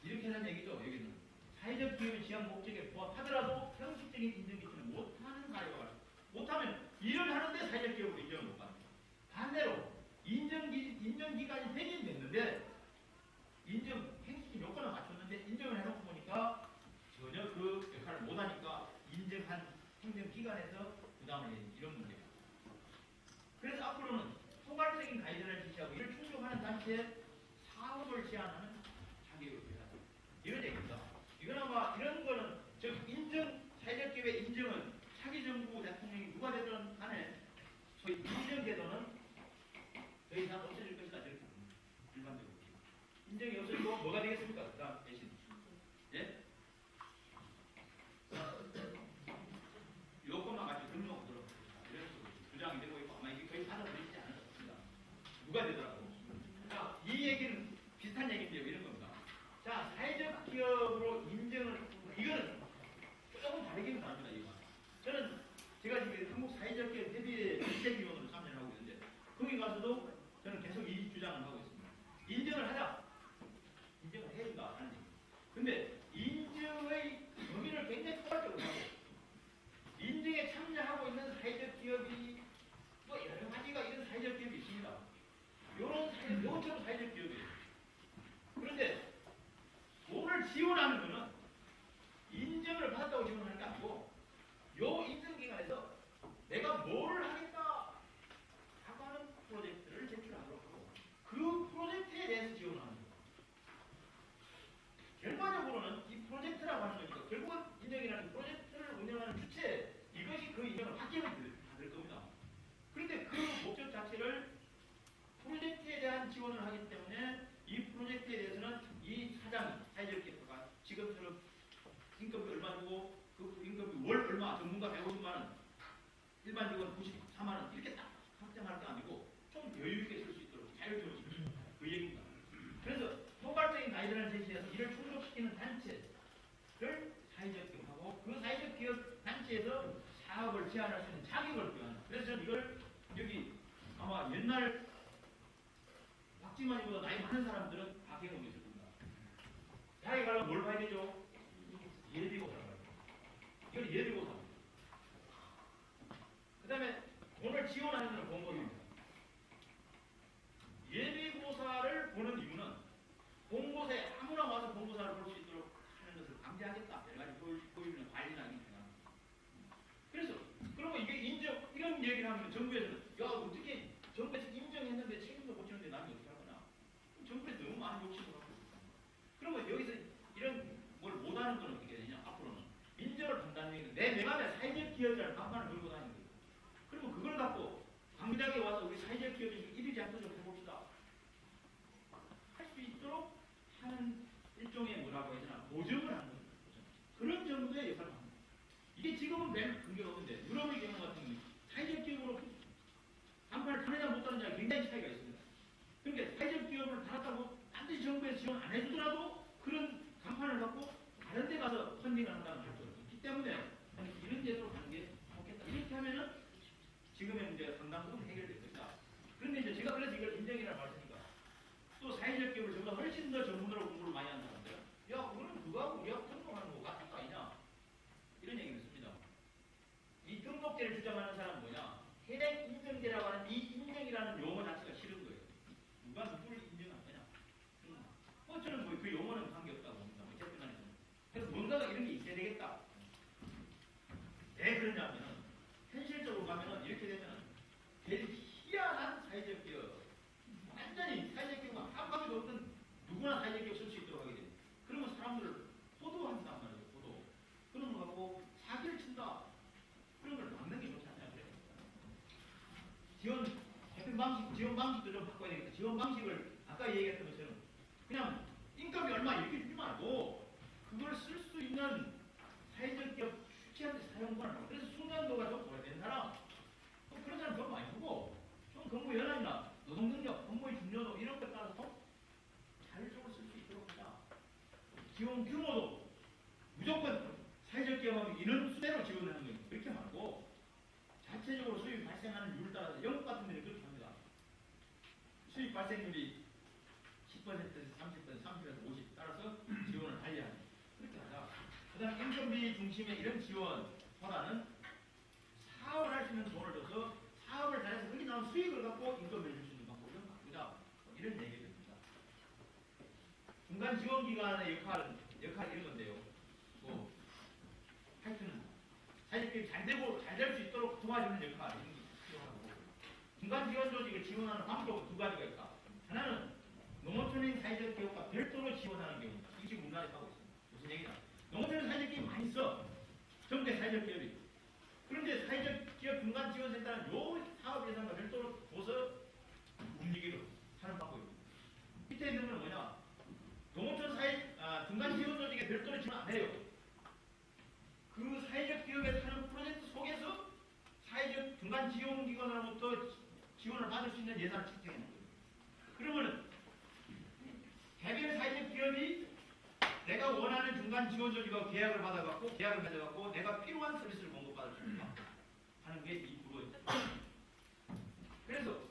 이렇게 하는 얘기죠. 여기는 사회적 기업의 지향 목적에 부합하더라도 형식적인 인증 기준을 못하는 사례가 많아요. 못하면 일을 하는데 사회적 기업으로 인정을 못 받는 거예요. 반대로 인정 기간이 되긴 됐는데 인정 행식 요건을 맞췄는데 인정을 해놓고 보니까 전혀 그 역할을 못하니까 인정한 행정 기관에서 부담을 내는 이런 문제입니다. 그래서 앞으로는 포괄적인 가이드를 제시하고 이를 충족하는 단체에 사업을 제한하는 자격을 부여한다. 이런 얘기입니다. 이건 아마 이런 거는 즉 인정 사회적 기업의 인정은 차기 정부 대통령이 누가 되든 간에 소위 인정 제도는 더 이상 없어질 것이다. 이렇게 봅니다. 일반적으로 인정이 없어지고 뭐가 되겠습니까? 그다음 대신 예? 요것만 가지고 등록하도록 이런 식으로 주장이 되고 있고 아마 이게 거의 받아들이지 않을 것 같습니다. 누가 되더라도. 자, 이 얘기는 비슷한 얘기인데요. 이런 겁니다. 자, 사회적 기업으로 인정을 이거는 조금 다르긴 다릅니다. 이거. 저는 제가 지금 한국 사회적 기업 협의회 주책위원으로 참여를 하고 있는데 거기 가서도 저는 계속 이 주장을 하고 있습니다. 인정을 하자. 인정을 해야 된다 하는 얘기. 근데 인정의 범위를 굉장히 포괄적으로 하고 인증에 참여하고 있는 사회적 기업이 뭐 여러 가지가 이런 사회적 기업이 있습니다. 요것처럼 사회적 기업이에요. 그런데 돈을 지원하는 것은 인정을 받았다고 지원하는 게 아니고 요 인증기관에서 내가 뭐를 하겠다 하고 하는 프로젝트를 제출하도록 하고 그 프로젝트에 대해서 지원하는 거예요. 결과적으로는 이 프로젝트라고 하는 거니까 결국은 인정이라는 프로젝트를 운영하는 주체 이것이 그 인정을 받게 받을 겁니다. 그런데 그 목적 자체를 프로젝트에 대한 지원을 하기 때문에 이 프로젝트에 대해서는 이 사장이 사회적 기업가 지금처럼 임금이 얼마 주고 그 임금이 월 얼마 전문가 150만 원 일반 직원 94만 원 이렇게 딱 확정할 게 아니고 좀 여유 있게 쓸 수 있도록 자율적으로 그 얘기입니다. 그래서 포괄적인 가이드라인을 제시해서 이를 충족시키는 단체를 사회적 기업하고 그 사회적 기업 단체에서 사업을 제한할 수 있는 자격을 부여한다. 그래서 저는 이걸 여기 아마 옛날 박지만이보다 나이 많은 사람들은 다 경험이 있을 겁니다. 대학에 가려면 뭘 봐야 되죠? 예비고사를 봐야 돼요. 이건 예비고사입니다. 그 다음에 오늘 지원하는 것은 공고입니다. 예비고사를 보는 이유는 공고사에 아무나 와서 공고사를 볼 수 있도록 하는 것을 방지하겠다. 여러 가지 보이는 관리나 이런 거. 그래서 그러면 이게 인정 이런 얘기를 하면 정부에서는 야 어떻게 정부에서 인정했는데 책임도 못 지는데 남이 어떻게 할 거냐? 정부에서 너무 많은 욕심을 갖고 있습니다. 그러면 여기서 이런 뭘 못하는 건 어떻게 되냐? 앞으로는 인정을 한다는 얘기는 내 명함에 사회적 기업이라는 간판을 걸고 다니는 거예요. 그러면 그걸 갖고 광장에 와서 우리 사회적 기업이 이러지 않도록 해봅시다. 할 수 있도록 하는 일종의 뭐라고 해야 되나 보정을 하는 거죠. 그런 정도의 역할을 합니다. 이게 지금은 별 근거가 없는데 유럽의 경우 같은 경우는 사회적 기업으로 간판을 타느냐 못 타느냐 굉장히 차이가 있습니다. 그러니까 사회적 기업을 달았다고 반드시 정부에서 지원 안 해주더라도 그런 간판을 갖고 다른 데 가서 펀딩을 한다는 발표가 있기 때문에 이런 제도로 가는 게 좋겠다. 이렇게 하면은 지금의 문제가 상당 부분 해결될 것이다. 그런데 이제 제가 그래서 이걸 인정이라고 말했으니까 또 사회적 기업을 저보다 훨씬 더 전문으로 공부를 많이 하는 사람들 야 그거는 그거하고 우리하고 등록하는 거 같은 거 아니냐 이런 얘기를 했습니다. 이 등록제를 주장하는 사람은 뭐냐 현행 인정제라고 하는 이 인정이라는 용어 자체가 싫은 거예요. 누가 누구를 인정할 거냐. 저는 뭐 그 용어는 관계없다고 봅니다. 어쨌든 그래서 뭔가가 이런 게 있어야 되겠다. 왜 그러냐면 현실적으로 가면은 이렇게 되면 제일 희한한 사회적 기업 완전히 사회적 기업과 한 방에도 없는 누구나 사회적 기업 쓸 수 있도록 하게 됩니다. 그러면 사람들을 호도한단 말이에요. 호도. 그런 거 갖고 사기를 친다. 그런 걸 막는 게 좋지 않냐 그래요. 지원 방식도 좀 바꿔야 되겠다. 지원 방식을 아까 얘기했던 것처럼 그냥 인건비 얼마 이렇게 주지 말고 그걸 쓸 수 있는 사회적 기업 주체한테 사용권을 하고 그래서 숙련도가 좀 오래된 사람 그런 사람 돈 많이 주고 좀 근무 연한이나 노동능력, 업무의 중요도 이런 것에 따라서 자율적으로 쓸 수 있도록 하자. 지원 규모도 무조건 사회적 기업하면 인원 수대로 지원하는 거예요. 그렇게 말합니다. 발생하는 율 따라서 영국 같은 데는 그렇게 합니다. 수입 발생률이 10%에서 30%, 30에서 50 따라서 지원을 달리하는 그렇게 하자. 그다음 인건비 중심의 이런 지원보다는 사업을 할 수 있는 돈을 줘서 사업을 잘해서 거기 나온 수익을 갖고 인건비를 줄 수 있는 방법을 바꾸자. 이런 얘기가 됩니다. 중간 지원 기관의 역할 이런 건데요. 뭐 하여튼 사회적인 잘 되고 잘 될 수 있도록 도와주는 역할 이런 게 필요하고 중간 지원 조직을 지원하는 방법은 두 가지가 있다. 하나는 농어촌인 사회적 기업과 별도로 지원하는 경우입니다. 이게 지금 우리나라에 하고 있습니다. 무슨 얘기냐? 농어촌인 사회적 기업이 많이 써. 전국의 사회적 기업이. 그런데 사회적 기업 중간 지원센터는 요 사업 예산과 별도로 줘서 움직이로 하는 방법입니다. 밑에 있는 건 뭐냐? 농어촌 중간 지원 조직에 별도로 지원 안 해요. 그 사회적 기업에서 하는 프로젝트 속에서 사회적 중간 지원 기관으로부터 지원을 받을 수 있는 예산을 책정해놓은 거예요. 그러면은 개별 사회적 기업이 내가 원하는 중간 지원 조직하고 계약을 받아갖고 계약을 맺어갖고 내가 필요한 서비스를 공급받을 수 있다 하는 게 이 구조입니다. 그래서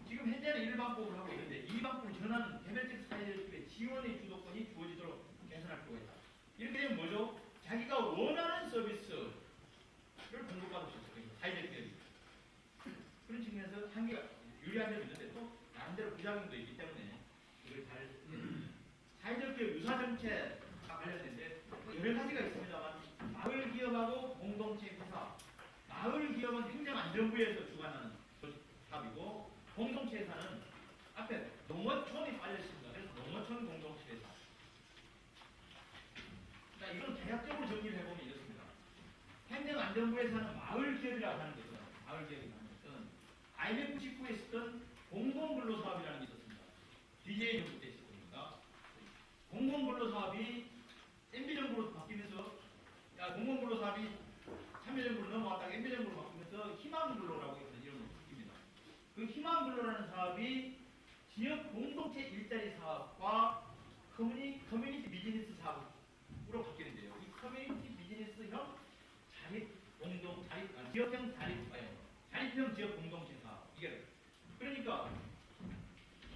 지금 현재는 일반법을 하고 있는데 이 방법을 전하는 개별적 사회적 기업의 지원의 주도권이 주어지도록 개선할 필요가 있다. 이렇게 되면 뭐죠? 자기가 원하는 서비스를 공급받을 수 있을 겁니다. 사회적 기업이. 그런 측면에서 한계가 유리한 점이 있는데 또 나름대로 부작용도 있기 때문에 이걸 잘 사회적 기업 유사 정책과 관련된데 여러 가지가 있습니다만 마을 기업하고 공동체 회사 마을 기업은 행정안전부에서 주관하는 사업이고 공동체 회사는 앞에 농어촌이 빠져 있습니다. 그래서 농어촌 공동체 회사. 자, 이건 대략적으로 정리를 해보면 이렇습니다. 행정안전부에서는 마을 기업이라고 하는 것은 마을 기업이라고 하는 것은 IMF 19에 있었던 공공근로사업이라는 게 있었습니다. DJ 정부 때 있었던 겁니다. 공공근로사업이 MB정부로 바뀌면서 공공근로사업이 참여정부로 넘어갔다가 MB정부로 바뀌면서 희망근로라고 해서 이름을 바뀝니다. 그 희망근로라는 사업이 지역 공동체 일자리 사업과 커뮤니티 비즈니스 사업으로 바뀌는데요. 이 커뮤니티 비즈니스형 지역형 자립형 지역 공동체 사업. 이게 그러니까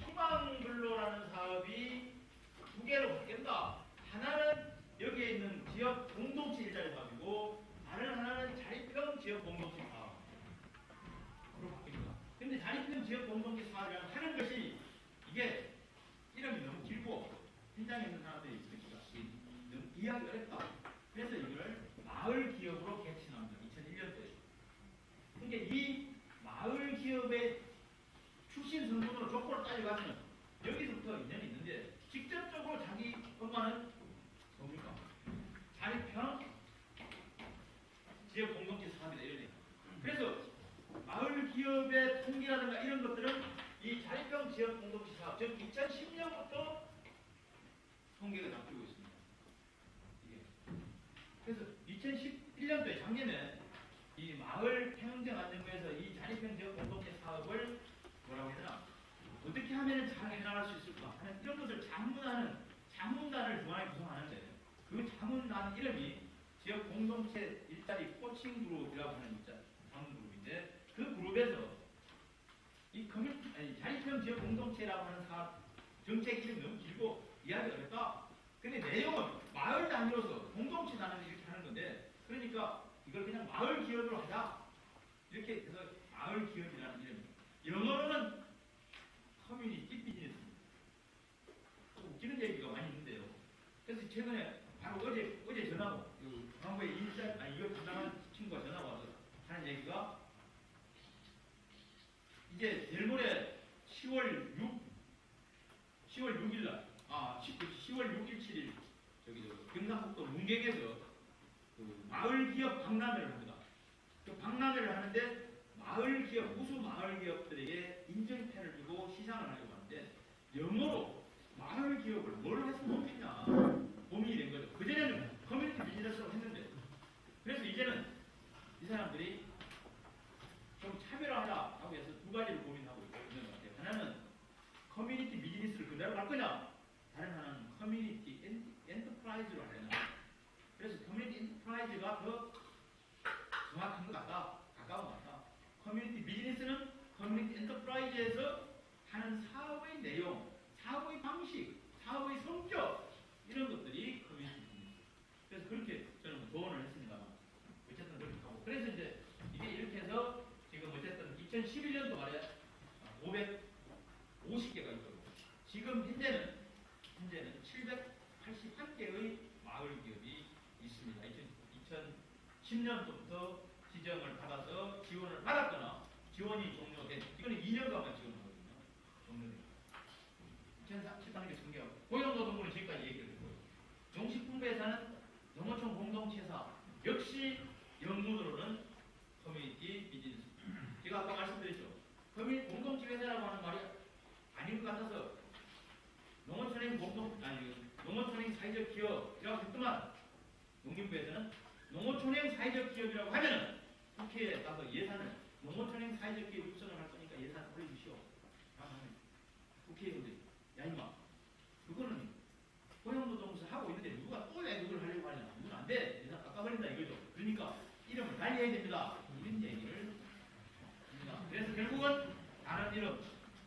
희망근로라는 사업이 두 개로 바뀐다. 하나는 여기에 있는 지역 공동체 일자리 사업이고 다른 하나는 자립형 지역 공동체 사업으로 바뀝니다. 근데 자립형 지역 공동체 사업이라고 하는 것이 이게 이름이 너무 길고 현장에 있는 사람들이 있으니까 너무 이해하기 어렵다. 그래서 이걸 마을 기업으로 개칭합니다. 2001년도에. 그러니까 이 마을 기업의 출신 성분으로 조건을 따져가면 여기서부터 인연이 있는데 직접적으로 자기 엄마는 뭡니까? 자립형 지역 공동체 사업이다 이러네요. 그래서 마을 기업의 통계라든가 이런 것들은 이 자립형 지역 공동체 사업, 즉 2010년부터 통계가 잡히고 있습니다. 이게. 그래서 2011년도에 작년에 이 마을 행정안전부에서 이 자립형 지역 공동체 사업을 뭐라고 해야 되나? 어떻게 하면 잘 해나갈 수 있을까 하는 이런 것을 자문단을 중앙에 구성하는데 그 자문단 이름이 지역 공동체 일자리 코칭 그룹이라고 하는 자문 그룹인데 그 그룹에서 이 자립형 지역 공동체라고 하는 사업 정책 이름이 너무 길고 이해하기 어렵다. 근데 내용은 마을 단위로서 공동체 단위로 이렇게 하는 건데 그러니까 이걸 그냥 마을 기업으로 하자 이렇게 해서 마을 기업이라는 이름입니다. 영어로는 커뮤니티 비즈니스입니다. 웃기는 얘기가 많이 있는데요. 그래서 최근에 바로 어제 전화고 광고에 이거 담당한 친구가 전화 와서 하는 얘기가 이제 내일 모레 10월 6일 날 10월 6일 7일 저기 경상북도 문경에서 그 마을 기업 박람회를 합니다. 그 박람회를 하는데 마을 기업 우수 마을 기업들에게 인증펜을 주고 시상을 하려고 하는데 영어로 마을 기업을 뭘 했으면 좋겠냐 고민이 된 거죠. 그전에는 커뮤니티 비즈니스라고 했는데 그래서 이제는 이 사람들이 좀 차별화하자라고 해서 두 가지를 고민하고 있는 것 같아요. 하나는 커뮤니티 비즈니스를 그대로 갈 거냐, 다른 하나는 커뮤니티 엔터프라이즈로 하려나. 그래서 커뮤니티 엔터프라이즈가 더 정확한 것 같다, 가까운 것 같다. 커뮤니티 비즈니스 커뮤니티 엔터프라이즈에서 하는 사업의 내용, 사업의 방식, 사업의 성격 이런 것들이 커뮤니티 비즈니스. 그래서 그렇게 저는 조언을 했습니다. 어쨌든 그렇게 하고 그래서 이제 이게 이렇게 해서 지금 어쨌든 2011년도 말에 550개가 있고 지금 현재는 781개의 마을 기업이 있습니다. 2010년도부터 지정을 받아서 지원을 받았거나 지원이 종료된 이거는 2년간만 지원하거든요. 종료된 2017단계 전개하고 고용노동부는 지금까지 얘기를 했고요. 농식품부에서는 농어촌 공동체사 역시 영문으로는 커뮤니티 비즈니스. 제가 아까 말씀드렸죠. 커뮤니티 공동체 회사라고 하는 말이 아닌 것 같아서 농어촌행 사회적 기업이라고 했더만 농림부에서는 농어촌행 사회적 기업이라고 하면은 국회에 가서 예산을 농어촌행 사회적 기업 구성을 할 거니까 예산 올려주시오. 국회의원들이 야 임마 그거는 고용노동부에서 하고 있는데 누가 또 왜 그걸 하려고 하냐. 이건 안 돼. 예산 깎아버린다 이거죠. 그러니까 이름을 달리해야 됩니다. 이런 얘기를 합니다. 그래서 결국은 다른 이름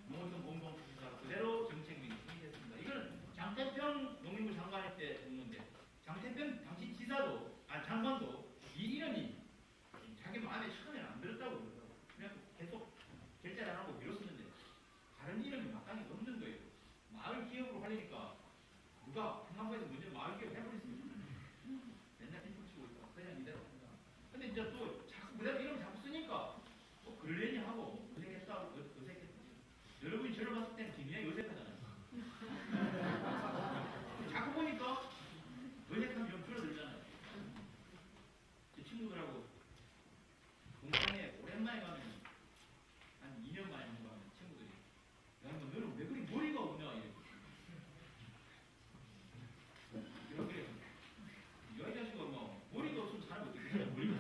농어촌 공동체사 그대로 정책명이 정했습니다. 이거는 장태평 농림부 장관일 때 했는데 장태평 당시 지사도 장관도 이 이름이 자기 마음에 처음에는 안 들었다고 그러더라고요. 그냥 계속 결제를 안 하고 미뤘었는데 다른 이름이 마땅히 없는 거예요. 마을 기업으로 하려니까 누가 한남부에서 먼저 마을 기업 해버렸습니다. 맨날 뒷북 치고 있다. 그냥 이대로 합니다. 근데 이제 또 자꾸 그대로 이름 자꾸 쓰니까 뭐 그러려니 하고 어색했다고 어색했지. 여러분이 저를 봤을 때는 굉장히 어색하잖아요. 자꾸 보니까 어색함이 좀 줄어들잖아요. 제 친구들하고 공방에 오랜만에 가면 한 2년 만에 한번 가면 친구들이 야 너는 왜 그리 머리가 없냐 이렇게 이 자식아 뭐 머리가 없으면 사람이 어떻게 살아 머리가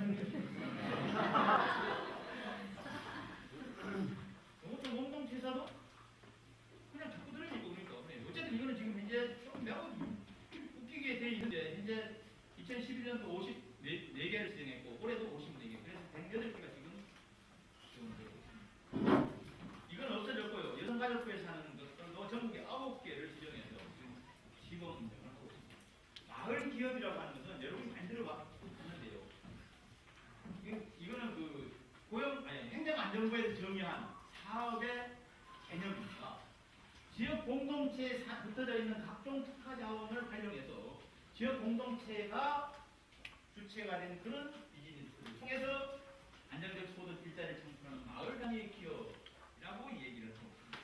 농어촌 공동체사도 그냥 자꾸 들으니까 그러니까 어쨌든 이거는 지금 현재 좀 매우 웃기게 돼 있는데 현재 2011년도 54개를 지정했고 올해도 54개 그래서 108개가 지금 되고 이건 없어졌고요. 여성가족부에서 하는 것들도 전국에 9개를 지정해서 지금 시범 운영을 하고 있습니다. 마을 기업이라고 하는 것은 여러분이 많이 들어봤는데요. 이거는 그 행정안전부에서 정의한 사업의 개념입니다. 지역 공동체에 붙어져 있는 각종 특화 자원을 활용해서 지역 공동체가 주체가 된 그런 비즈니스를 통해서 안정적 소득 일자리를 창출하는 마을 단위 기업이라고 얘기를 하고 있습니다.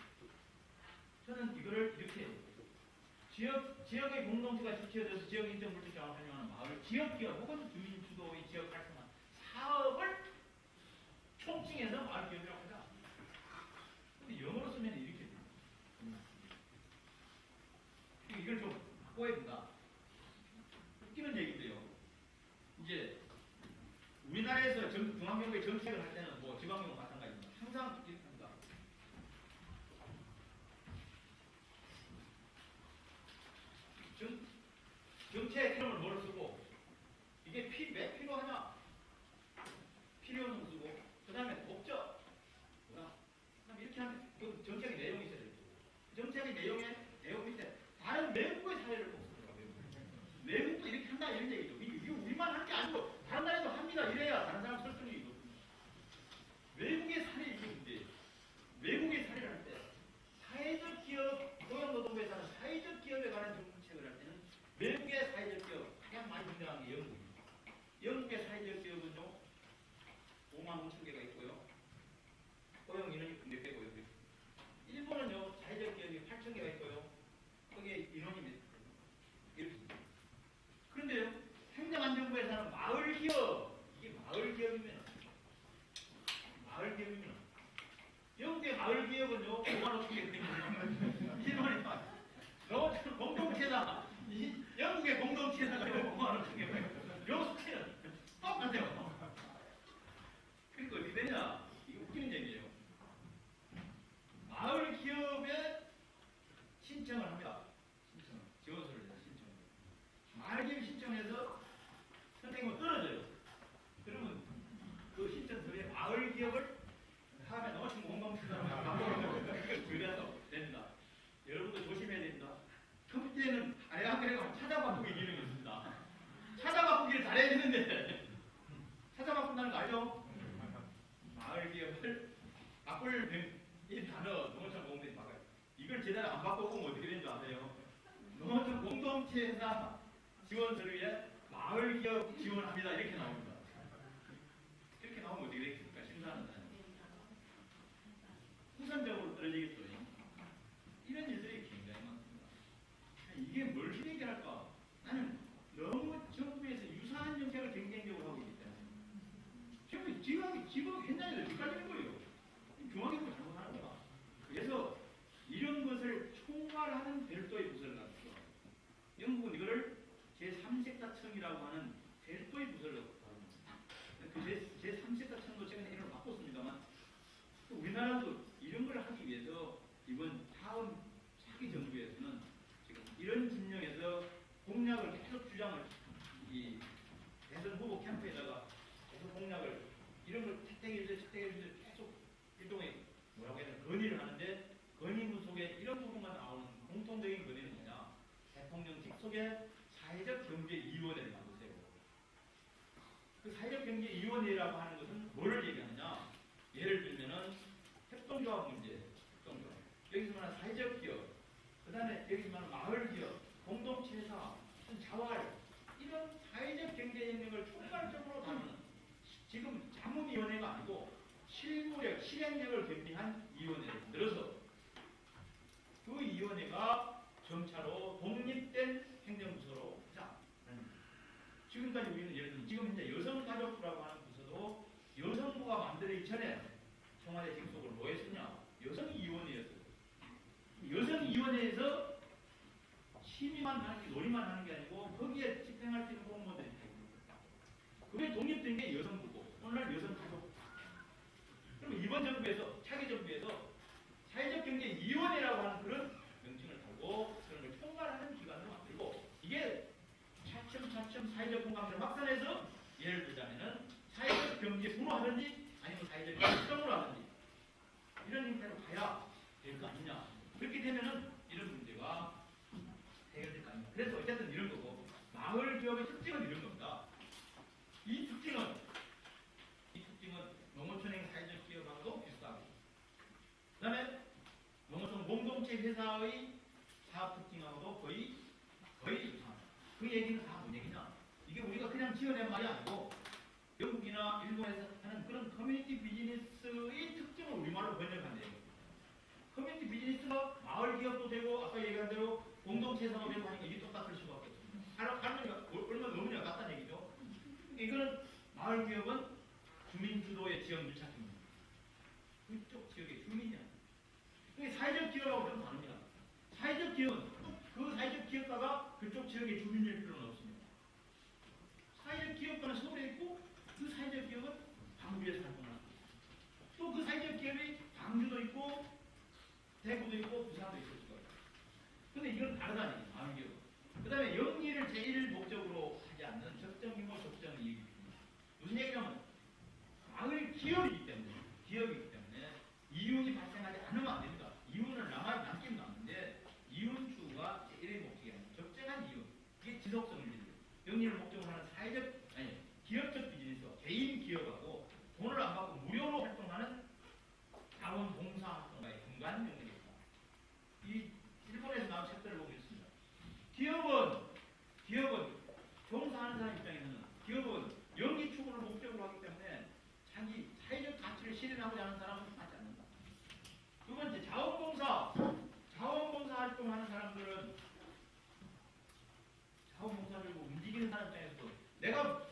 저는 이거를 이렇게 지역의 공동체가 주체되어서 지역 인적 물질 자원을 활용하는 마을 지역 기업 혹은 주민 주도의 지역 활성화 사업을 총칭해서 마을 기업이라고 하자. 근데 영어로 쓰면 이렇게 돼요. 이걸 좀 바꿔야 된다. 웃기는 얘기인데요. 이제 우리나라에서 중앙정부의 정책을 할 때는 뭐 지방정부 마찬가지입니다. 항상 이렇게 합니다. 정책 이름을 뭐를 쓰고 이게 왜 필요하냐? 필요는 쓰고 그 다음에 목적 그 다음에 이렇게 하면 그 정책의 내용이 있어야 되죠. 정책의 내용 밑에 다른 외국의 사례를 꼭 쓰더라고요. 외국도 이렇게 한다 이런 얘기죠. 이게 우리만 한 게 아니고 다른 나라에도 합니다. 이래야 다른 사람 설득이 있거든요. 외국의 사례 이게 문제예요. 외국의 사례를 할 때 사회적 기업 고용노동부에서는 사회적 기업에 관한 정책을 할 때는 외국의 사회적 기업 가장 많이 등장하는 게 영국입니다. 영국의 사회적 기업은요 5만 5천 개가 있고요. 고용 인원이 몇 개고요. 일본은요 사회적 기업이 8천 개가 있고요. 거기에 인원이 몇 이렇게 있습니다. 그런데요 행정안전부에서는 마을 기업 이게 마을 기업이면 영국의 마을 기업은요 5만 5천 개 됩니다. 일본이 농어촌 공동체다. 영국의 공동체다가 5만 5천 개가 요 수치는 똑같아요. 그러니까 어떻게 되냐 이게 웃기는 얘기예요. 마을 기업에 신청을 합니다. 지원서를 신청을. 마을 기업 신청해서 선택이 떨어져요. 그러면 그 신청서에 마을 기업을 다음에 농어촌 공동체가 이 단어 농어촌 공동체 바꿔요. 이걸 제대로 안 바꿔보면 어떻게 되는 줄 아세요? 농어촌 공동체에서 지원 서류에 마을 기업 지원합니다 이렇게 나옵니다. 이렇게 나오면 어떻게 되겠습니까? 심사하는 사람 후선적으로 떨어지겠죠. 이런 일들이 굉장히 많습니다. 이게 뭘 해결할까? 나는 너무 정부에서 유사한 정책을 경쟁적으로 하고 있기 때문에 지금 현장에서 헷갈리는 거예요. 중앙정부 잘못하는 거야. 그래서 이런 것을 총괄하는 별도의 부서를 갖고 영국은 이거를 제3색다청이라고 하는 별도의 부서를 갖고 그 제3색다청도 최근에 이름을 바꿨습니다만 우리나라도 이런 걸 하기 위해서 이번 다음 차기 정부에서는 지금 이런 진영에서 공약을 계속 주장을 이 대선 후보 캠프에다가 계속 공약을 이런 걸 채택해주세요 계속 일종의 뭐라고 해야 되나 건의를 하는데 건의문 속에 이런 부분만 나오는 공통적인 건의는 뭐냐? 대통령직 속에 사회적 경제위원회를 만드세요. 그 사회적 경제위원회라고 하는 것은 뭐를 얘기하느냐? 예를 들면은 협동조합 문제, 협동조합. 여기서 말하는 사회적 기업, 그 다음에 여기서 말하는 마을 기업, 공동체사, 자활, 이런 사회적 경제 영역을 총괄적으로 다루는 지금 자문위원회가 아니고 실무력, 실행력을 겸비한 위원회를 만들어서 그 위원회가 점차로 독립된 행정부서로 자, 지금까지 우리는 예를 들면 지금 현재 여성가족부라고 하는 부서도 여성부가 만들기 전에 청와대 직속으로 뭐 했었냐? 여성위원회였어요. 여성위원회에서 심의만 하는 게 논의만 하는 게 아니고 거기에 집행할 수 있는 공무원들이 있습니다. 그게 독립된 게 여성부고 오늘날 여성가족부. 그럼 이번 정부에서 차기 정부에서 사회적 경제위원회라고 하는 그런 명칭을 달고 그런 걸 총괄하는 기관을 만들고 이게 차츰 사회적 공감대를 확산해서 예를 들자면은 사회적 경제부로 하든지 아니면 사회적 경제성으로 하든지 이런 형태로 가야 될 거 아니냐. 그렇게 되면은 이런 문제가 해결될 거 아니냐. 그래서 어쨌든 이런 거고 마을 기업의 특징은 이런 겁니다. 이 특징은 농어촌행 사회적 기업하고도 비슷하고 그 다음에 농어촌 공동체 회사의 사업 특징하고도 거의 유사합니다. 그 얘기는 다 뭔 얘기냐? 이게 우리가 그냥 지어낸 말이 아니고 영국이나 일본에서 하는 그런 커뮤니티 비즈니스의 특징을 우리말로 번역한 얘기입니다. 커뮤니티 비즈니스가 마을 기업도 되고 아까 얘기한 대로 공동체 사업도 되고 하니까 이게 똑같을 수밖에 없습니다. 할머니가 얼마 너무나 같다는 얘기죠. 이거는 마을 기업은 주민 주도의 지역 밀착입니다. 그쪽 지역의 주민이야. 이게 사회적 기업하고 좀 다릅니다. 사회적 기업은 그 사회적 기업가가 그쪽 지역의 주민일 필요는 없습니다. 사회적 기업가는 서울에 있고 그 사회적 기업은 광주에서 활동합니다. 또 그 사회적 기업이 광주도 있고 대구도 있고 부산도 있을 거예요. 근데 이건 다르다는 얘기예요. 마을 기업. 그 다음에 영리를 제일 목적으로 하지 않는 적정 규모, 적정 이익입니다. 무슨 얘기냐면 마을 기업이기 때문에 이윤이 발생하지 않으면 안 됩니다. 이윤을 남기면 남는데 이윤추가 제일의 목적이 아니에요. 적정한 이윤. 이게 지속성을 유지해요. 영리를 목적으로 하는 기업적 비즈니스와 개인 기업하고 돈을 안 받고 무료로 활동하는 자원봉사 활동가의 중간 영역입니다. 이 일본에서 나온 책들을 보고 있습니다. 기업은 종사하는 사람 입장에서는 기업은 영리 추구를 목적으로 하기 때문에 자기 사회적 가치를 실현하고자 하는 사람은 하지 않는다. 두 번째, 자원봉사 활동하는 사람들은 자원봉사를 움직이는 사람 입장에서도 내가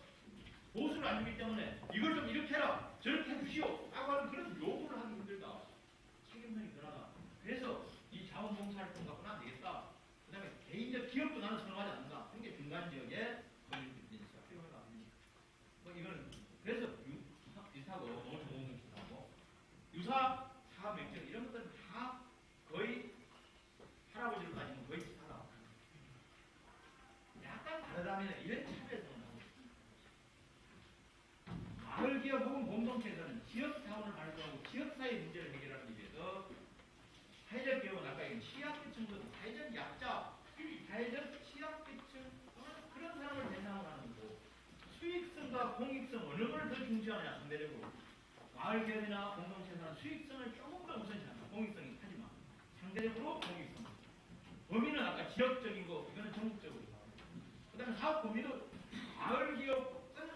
보수를 안 주기 때문에 이걸 좀 이렇게 해라, 저렇게 해주시오 라고 하는 그런 요구를 하기 힘들다. 책임성이 늘어나. 그래서 이 자원봉사 활동 갖고는 안 되겠다. 그 다음에 개인적 기업도 나는 선호하지 않는다. 그런 게 중간 지역에 커뮤니티 비즈니스가 필요하다. 뭐 이거는 그래서 비슷하고 농어촌 공동체하고 유사 사업 명칭 이런 것들은 다 거의 할아버지로 따지면 거의 비슷하다. 약간 다르다면 이런 차별성을 하고 있습니다. 마을 기업 혹은 공동체에서는 지역 자원을 발굴하고 지역사회 문제를 해결하기 위해서 사회적 기업은 아까 얘기한 취약계층보다 사회적 약자, 사회적 취약계층 그런 사람을 대상으로 하는 거고 수익성과 공익성 어느 걸 더 중시하느냐 상대적으로 마을 기업이나 공동체는 수익성을 조금 더 우선시한다. 공익성이 하지만 상대적으로 공익성. 범위는 아까 지역적인 거, 이거는 전국적으로. 그다음에 사업 범위도 마을 기업은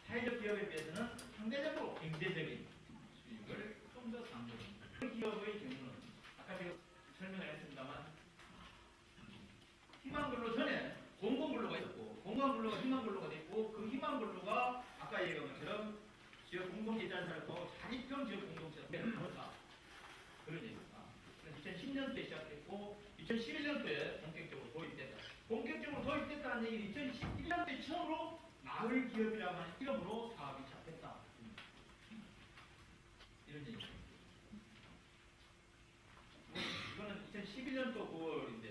사회적 기업에 비해서는 상대적으로 경제적인 수익을 좀 더 상대합니다. 그 기업의 경우는 아까 제가 설명을 했습니다만 희망근로 전에 공공근로가 있었고 공공근로가 희망근로가 됐고 그 희망근로가 아까 얘기한 것처럼 지역 공동체 자산하고 자립형 지역 공동체가 되었다. 그런 얘기입니다. 그래서 2010년도에 시작됐고 2011년도에 본격적으로 도입됐다. 본격적으로 도입됐다는 얘기는 2011년도에 처음으로 마을 기업이라고 하는 이름으로 사업이 시작됐다. 이런 얘기입니다. 이거는 2011년도 9월인데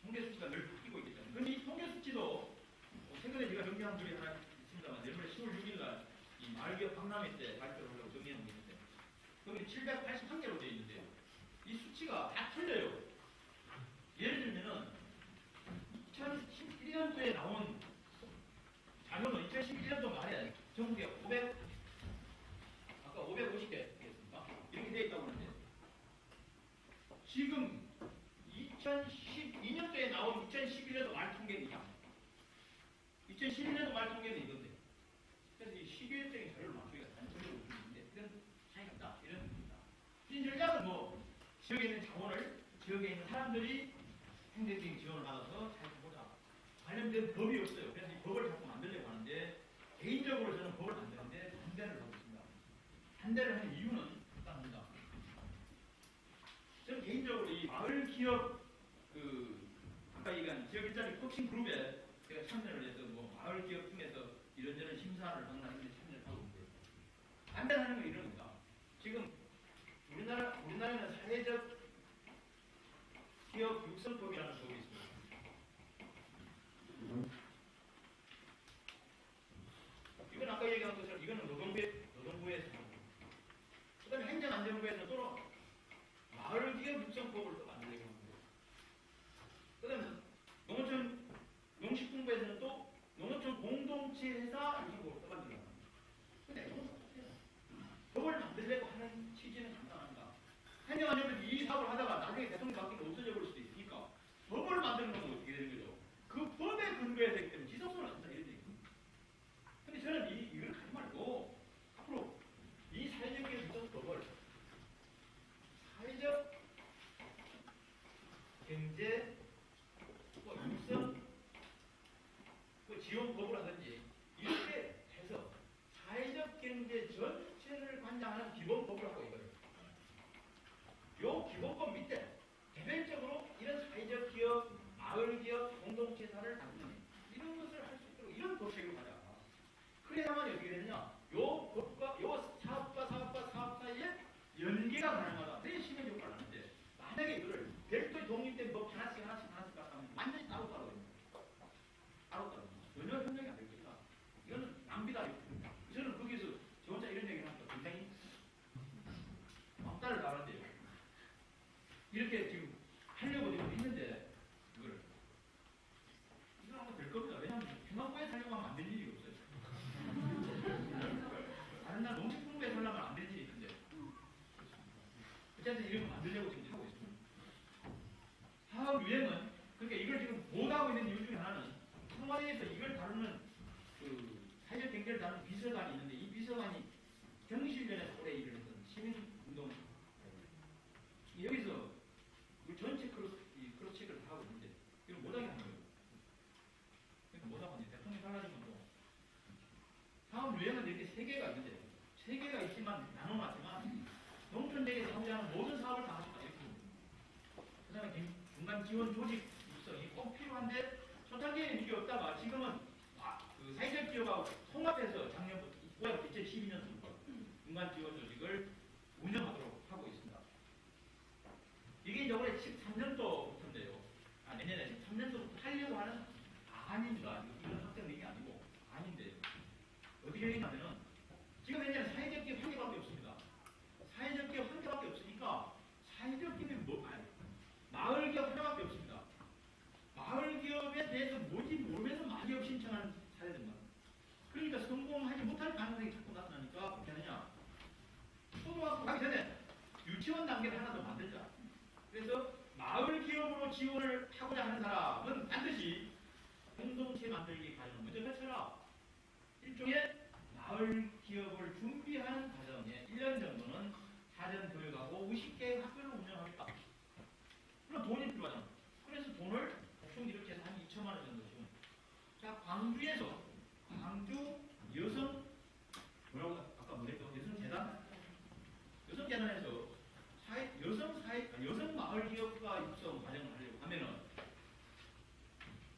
통계 수치가 늘 바뀌고 있기 때문에. 그런데 이 통계 수치도 최근에 제가 정리한 글이 하나 있습니다만 내년에 10월 6일 날 이 마을기업 박람회 때 발표를 하려고 정리한 게 있는데 거기 781개로 되어 있는데요. 이 수치가 다 틀려요. 예를 들면은 2011년도에 나온 자료는 2011년도 말에 전국에 550개겠습니까? 이렇게 되어 있다고 하는데 지금 2012년도에 나온 2011년도 말 통계는 2011년도 말 통계는 이건데 그래서 이 시계적인 자료를 맞추기가 단순히 어려운데 이런 차이가 있다 이런 겁니다. 신전략은 뭐 지역에 있는 자원을 지역에 있는 사람들이 행정적인 지원을 받아서 잘 보자. 관련된 법이 없어요. 그래서 이 법을 자꾸 만들려고 하는데 개인적으로 저는 법을 만드는데 반대를 하고 있습니다. 반대를 하는 이유는 간단합니다. 저는 개인적으로 이 마을 기업 아까 얘기한 지역 일자리 코칭 그룹에 제가 참여를 해서 뭐 마을 기업 중에서 이런저런 심사를 하는 데 참여를 하고 있는데 반대하는 건 이런 겁니다. 지금 우리나라는 사회적 기업 육성법이라는 법이 있습니다. 이건 아까 얘기한 것처럼 이거는 노동부에서 그 다음에 행정안전부에서 또 마을 기업 육성법을 또 만들려고 하는데 그 다음에 농식품부에서는 또 농어촌 공동체 회사 육성법을 또 만들려고 합니다. 근데 이건 어떻게 해요? 법을 만들려고 하는 취지는 간단합니다. 행정안전부에서 이 사업을 하다가 나중에 대통령 바뀌면 없어져 버릴 수도 있으니까 법을 만드는 건 어떻게 되는 거죠? 그 법에 근거해야 되기 때문에 지속성을 한다 이런 얘기입니다. 근데 저는 이걸 하지 말고 앞으로 이 사회적 기업 육성법을 사회적 경제 육성 지원법을 하든지 이렇게 해서 사회적 경제 전체를 관장하는 기본법을 하고 이거예요. 요 기본법 밑에 개별적으로 이런 사회적 기업, 마을 기업, 공동체사를 다루는 이런 것을 할 수 있도록 이런 도책을 가자. 그래야만 어떻게 되느냐? 요 법과 요 사업과 사업 사이에 연계가 가능하다. 그래야 시민 효과를 하는데 만약에 이거를 별도의 독립된 법 하나씩 하면 완전히 따로 전혀 협력이 안 되니까 이거는 낭비다. 저는 거기서 저 혼자 이런 얘기를 하니까 굉장히 왕따를 당하는데요. 이렇게 지금 하려고 지금 있는데 이거 하면 될 겁니다. 왜냐하면 중앙부에 살려면 안 될 일이 없어요. 다른 날 농식품부에 살려면 안 될 일이 있는데 어쨌든 이런 거 만들려고 지금 하고 있습니다. 사업 유행은 그러니까 이걸 지금 못하고 있는 이유 중에 하나는 청와대에서 이걸 다루는 사회적 경제를 다루는 비서관이 있는데 이 비서관이 경실련에서 오래 일을 했던 시민운동 여기서 전체 크로스체크를 다 하고 있는데 이걸 못하게 하는 거예요. 그러니까 못하고 있는데 대통령이 달라진 것도 사업 유행은 이렇게 3개가 있는데 3개가 있지만 나눠놨지만 농촌대에서 하고자 하는 모든 사업을 다 하셨다 이렇게 그 다음에 중간 지원 조직 육성이 꼭 필요한데 초창기에는 이게 없다가 지금은 사회적 기업하고 통합해서 작년부터 2012년부터 중간 지원 조직을 운영하도록 하고 있습니다. 이게 이제 올해 13년도부터인데요. 내년에 13년도부터 하려고 하는 아닙니다. 이건 확정된 게 아니고 아닌데 어떻게 되냐면은 지금 현재는 사회적 기업 1개밖에 없습니다. 사회적 기업 1개밖에 없으니까 사회적 기업이 마을 기업 하나밖에 없습니다. 마을 기업에 대해서 뭔지 모르면서 마기업 신청하는 사례들만. 그러니까 성공하지 못할 가능성이 자꾸 나타나니까 어떻게 하느냐? 지원을 하고자 하는 사람은 반드시 공동체 만들기 과정을 먼저 거쳐라. 일종의 마을 기업을 준비하는 과정에 1년 정도는 사전 교육하고 50개의 학교를 운영하겠다. 그럼 돈이 필요하잖아. 그래서 돈을 대충 이렇게 해서 한 2천만 원 정도 지원. 자, 광주에서 광주 여성 뭐라고 아까 뭐랬죠? 여성재단에서 여성 마을 기업가 육성 과정을 하려고 하면은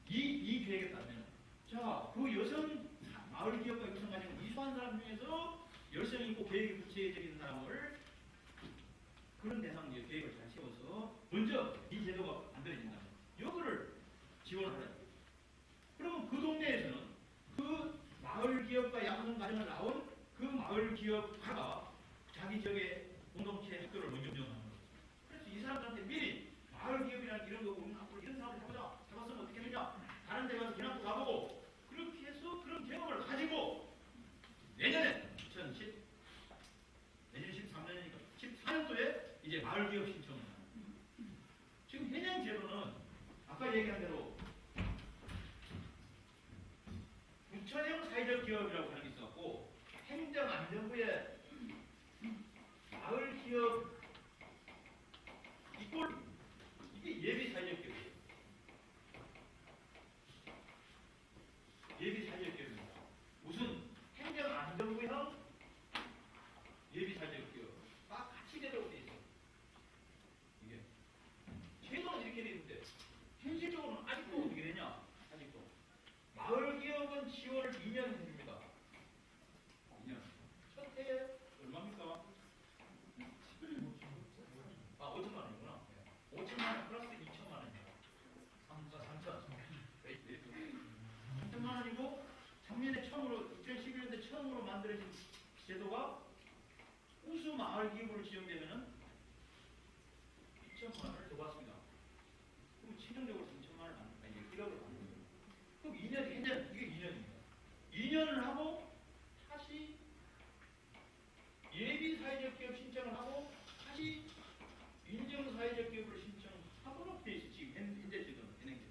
이 계획에 따르면 자, 그 여성 마을 기업가 육성 과정을 이수한 사람 중에서 열성이 있고 계획이 구체적인 사람을 그런 대상 계획을 잘 세워서 먼저 이 제도가 만들어진다면 이거를 지원을 하라. 그러면 그 동네에서는 그 마을 기업가 양성 과정을 나온 그 마을 기업가가 자기 지역의 공동체 학교를 먼저 운영하는 거예요. 그래서 이 사람들한테 미리 마을 기업이라는 이런 거고 우리는 앞으로 이런 사람을 해보자. 해봤으면 어떻게 되냐. 다른 데 가서 기납도 가보고 그렇게 해서 그런 경험을 가지고 내년 13년이니까 14년도에 이제 마을 기업 신청을 하는 거예요. 지금 현행 제도는 아까 얘기한 대로 부처형 사회적 기업이라고 하는 게 있었고 행정안전부에 마을 기업 이게 예비 사회적 기업이에요. 예비 사회적 기업입니다. 무슨 행정안전부형 예비 사회적 기업 딱 같이 되도록 돼 있어요. 이게 제도는 이렇게 돼 있는데 현실적으로는 아직도 어떻게 되냐? 아직도 마을 기업은 지원을 2년 해줍니다. 2년. 첫 해에 얼마입니까? 5천만 원이구나. 5천만 원 플러스 2천만 원이야. 3천. 3천만 원이고 작년에 처음으로 2011년도에 처음으로 만들어진 제도가 우수 마을 기업으로 지정되면은 2천만 원을 더 받습니다. 그럼 최종적으로 3천만 원을 받는 거예요. 1억을 받는 거예요. 그럼 2년, 이게 2년입니다. 2년을 하고 다시 예비 사회적 기업 신청을 하고 다시 인정 사회적 기업을 신청하도록 돼 있어. 지금 현재 제도는 현행 제도.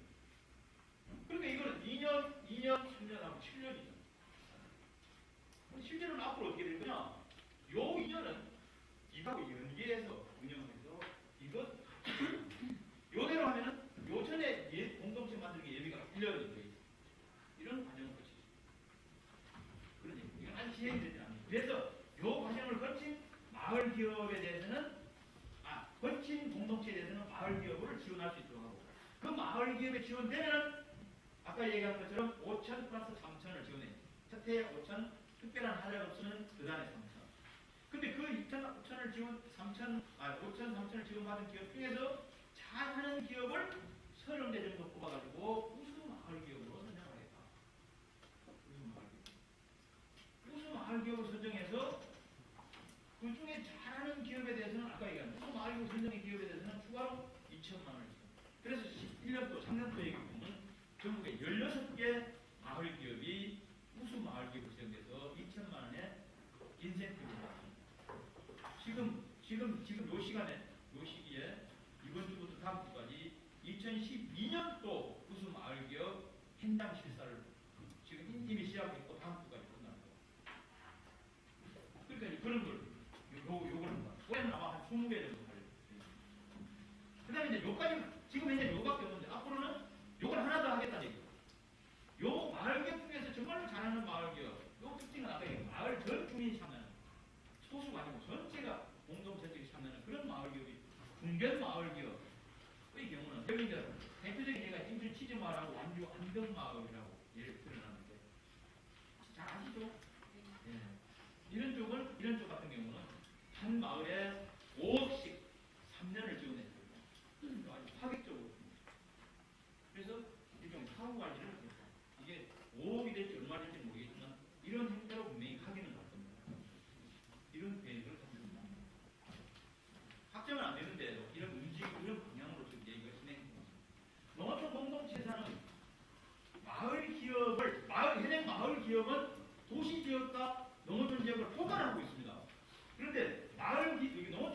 그러니까 이거는 2년, 3년하고 7년이죠. 실제로는 앞으로 어떻게 될 거냐? 요 2년은 이하고 연계해서 운영해서 이것 요대로 하면은 요 전에 공동체 만들기 예비가 1년이 돼 있어. 이런 과정을 거치죠. 그러니 이건 아직 시행되지 않습니다. 그래서 요 과정을 거친 마을 기업에 대해서는 거친 공동체에 대해서는 마을 기업을 지원할 수 있도록 하고 그 마을 기업에 지원되면 아까 얘기한 것처럼 5천 플러스 3천을 지원해. 첫 해에 5천, 특별한 하자가 없으면 그 다음에 3천. 근데 그 2천, 5천을 지원, 5천, 3천을 지원받은 기업 중에서 잘하는 기업을 30대 정도 뽑아가지고 우수 마을 기업으로 선정하겠다. 우수 마을 기업을 선정해서 그 중에 잘하는 기업에 대해서는 아까 얘기한 우수 마을 기업 선정의 기업에 대해서는 추가로 2천만 원을 줍니다. 그래서 1년도, 작년도의 경우는 전국에 16개 마을 기업이 우수 마을 기업으로 선정돼서 2천만 원의 인센티브를 받습니다. 지금 요 시간에, 요 시기에 이번 주부터 다음 주까지 2012년도 우수 마을 기업 현장 실사를 지금 이미 시작했고 다음 주까지 끝납니다. 그러니까 그런 걸 요걸 합니다. 올해는 아마 한 20개 정도 할. 그 다음에 이제 요까지, 지금 현재 요밖에 없는데, 앞으로는 요걸 하나 더 하겠다는 얘기예요. 요 마을 기업 중에서 정말로 잘하는 마을 기업, 요 특징은 아까 얘기한 마을 전 주민이 참여하는, 소수가 아니고 전체가 공동체적이 참여하는 그런 마을 기업이 중견 마을 기업의 경우는, 여기 이제 대표적인 예가 인천 치즈마을하고 완주 안덕마을이라고 예를 들어놨는데, 잘 아시죠? 예. 이런 쪽 같은 경우는 한 마을에 5억씩 3년을 지원했어요. 아주 파격적으로. 그래서 일종의 사후 관리를 했어요. 이게 5억이 될지 얼마 될지 모르겠지만 이런 행태로 분명히 확인을 할 겁니다. 이런 계획을 합니다. 확정은 안 되는데 이런 움직임, 이런 방향으로 지금 얘기가 진행됩니다. 농어촌 공동체사는 현행 마을 기업은 도시 지역과 농어촌 지역을 포괄하고 있습니다. 그런데 여기 농어촌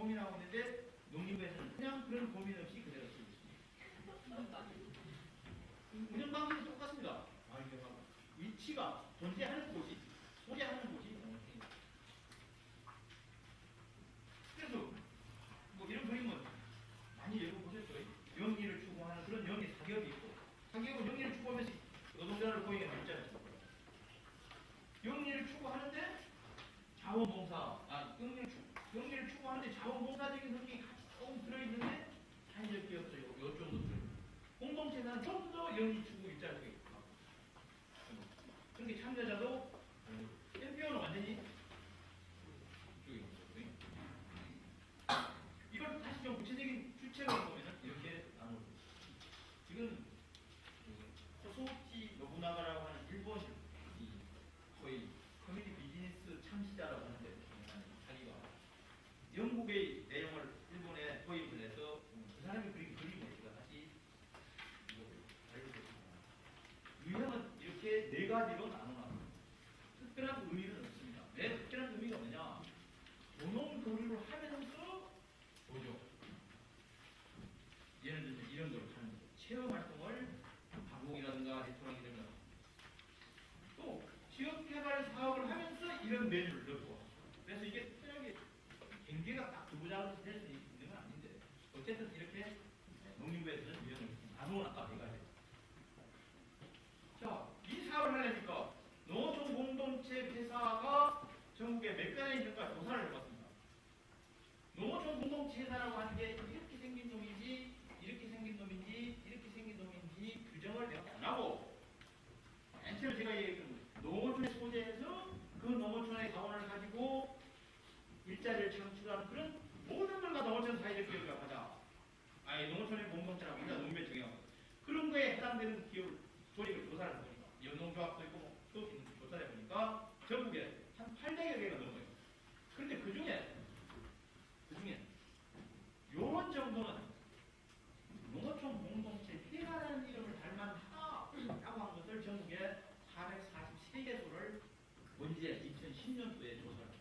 고민하고 있는데 농림부에서는 그냥 그런 고민 없이 그대로 쓰고 있습니다. 운영 방식이 똑같습니다. 위치가 존재하는 곳이 소재하는 곳이 농어촌입니다. 그래서 뭐 이런 그림은 많이 읽어보셨죠? 영리를 추구하는 그런 영리 사기업이 있고 사기업은 영리를 추구하면서 노동자를 보이게 만들잖아요. 영리를 추구하는데 자원봉사, 영리를 추구하는데 자원봉사적인 성격이 같이 조금 들어있는데 사회적 기업도 요 정도 들어요. 공동체는 좀 더 영리 추구 일자리가 있고 그렇게 참여자도 NPO는 완전히 이걸 다시 좀 구체적인 주체로 보면 이렇게 나누고 지금 호소우치 노부나가라고 하는 일본 거의 커뮤니티 비즈니스 창시자라고 하는데 자기가 영국의 내용을 일본에 도입을 해서 그 사람이 그린 그림을 제가 다시 유형은 이렇게 네 가지로 나눠놨습니다. 특별한 의미는 없습니다. 왜 특별한 의미가 뭐냐? 노동 교류를 하면서 보죠. 예를 들면 이런 걸 하는 거죠. 체험 활동을 방송이라든가 레스토랑이라든가 또 지역개발 사업을 하면서 이런 메뉴를 넣고 그래서 이게 특별하게 경계가 딱 두부작으로 될 수 있는 건 아닌데 어쨌든 이렇게 농림부에서는 유형을 나누어 놨다 이거예요. 자, 이 사업을 하려니까 농어촌 공동체 회사가 전국에 몇 가지 있는가 조사를 해봤습니다. 농어촌 공동체 회사라고 하는 게 이렇게 생긴 놈인지 이렇게 생긴 놈인지 이렇게 생긴 놈인지 규정을 내가 안 하고 맨 처음에 제가 얘기했던 농어촌의 소재에서 그 농어촌의 자원을 가지고 일자리를 창출하는 그런 모든 걸 다 농어촌 사회적 기업이라고 하자. 아니 농어촌의 공동체라고 하자. 농민의 정의하고 그런 거에 해당되는 기업 조직을 조사를 해보니까 연농조합도 있고 또 조사를 해보니까 전국에 한 800여 개가 넘어요. 그런데 그 중에 요런 정도는 농어촌 공동체 회사라는 이름을 달만하다라고 한 것을 전국에 443개소를 먼지에 2010년도에 조사를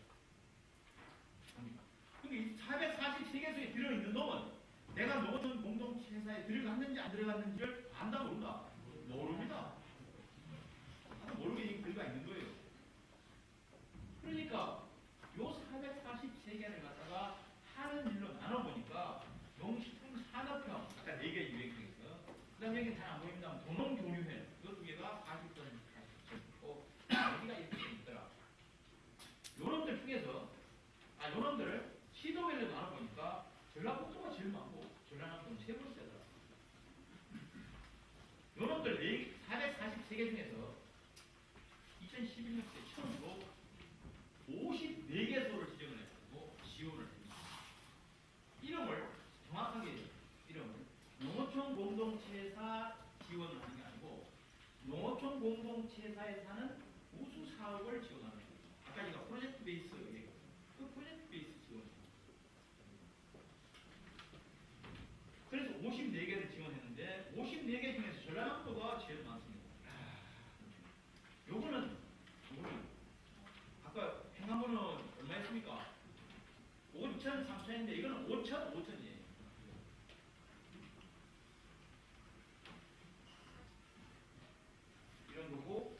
합니다. 그럼 이 443개소에 들어있는 놈은 내가 농어촌 공동체 회사에 들어갔는지 안 들어갔는지를 안다 모른다? 모릅니다. 모르게 들어가 있는 거예요. 그러니까 요 443개를 갖다가 하는 일로 나눠보니까 농식품산업형 아까 4개 유행성에서 그 다음에 여기 잘 안 보입니다. 도농교류회 이 두 개가 40점 있고 여기가 이렇게 있더라. 요놈들 중에서 요놈들을 시도별로 나눠보니까 전라북도가 제일 많고 전라남도는 세 번째더라. 요놈들 443개 중에서 2011년 때 처음으로 54개소를 지정을 해가지고 지원을 했습니다. 이름을 정확하게 농어촌 공동체사 지원을 하는 게 아니고 농어촌 공동체사에 사는 우수 사업을 지원하는 거예요. 아까 제가 프로젝트 베이스 얘기했거든요. 그 프로젝트 베이스 지원. 그래서 54개를 지원했는데 54개 중에서 전라남도가 제일 많습니다. 요거는 아까 행안부는 얼마였습니까? 5천, 3천인데 이거는 5천, 5천이에요. 이런 거고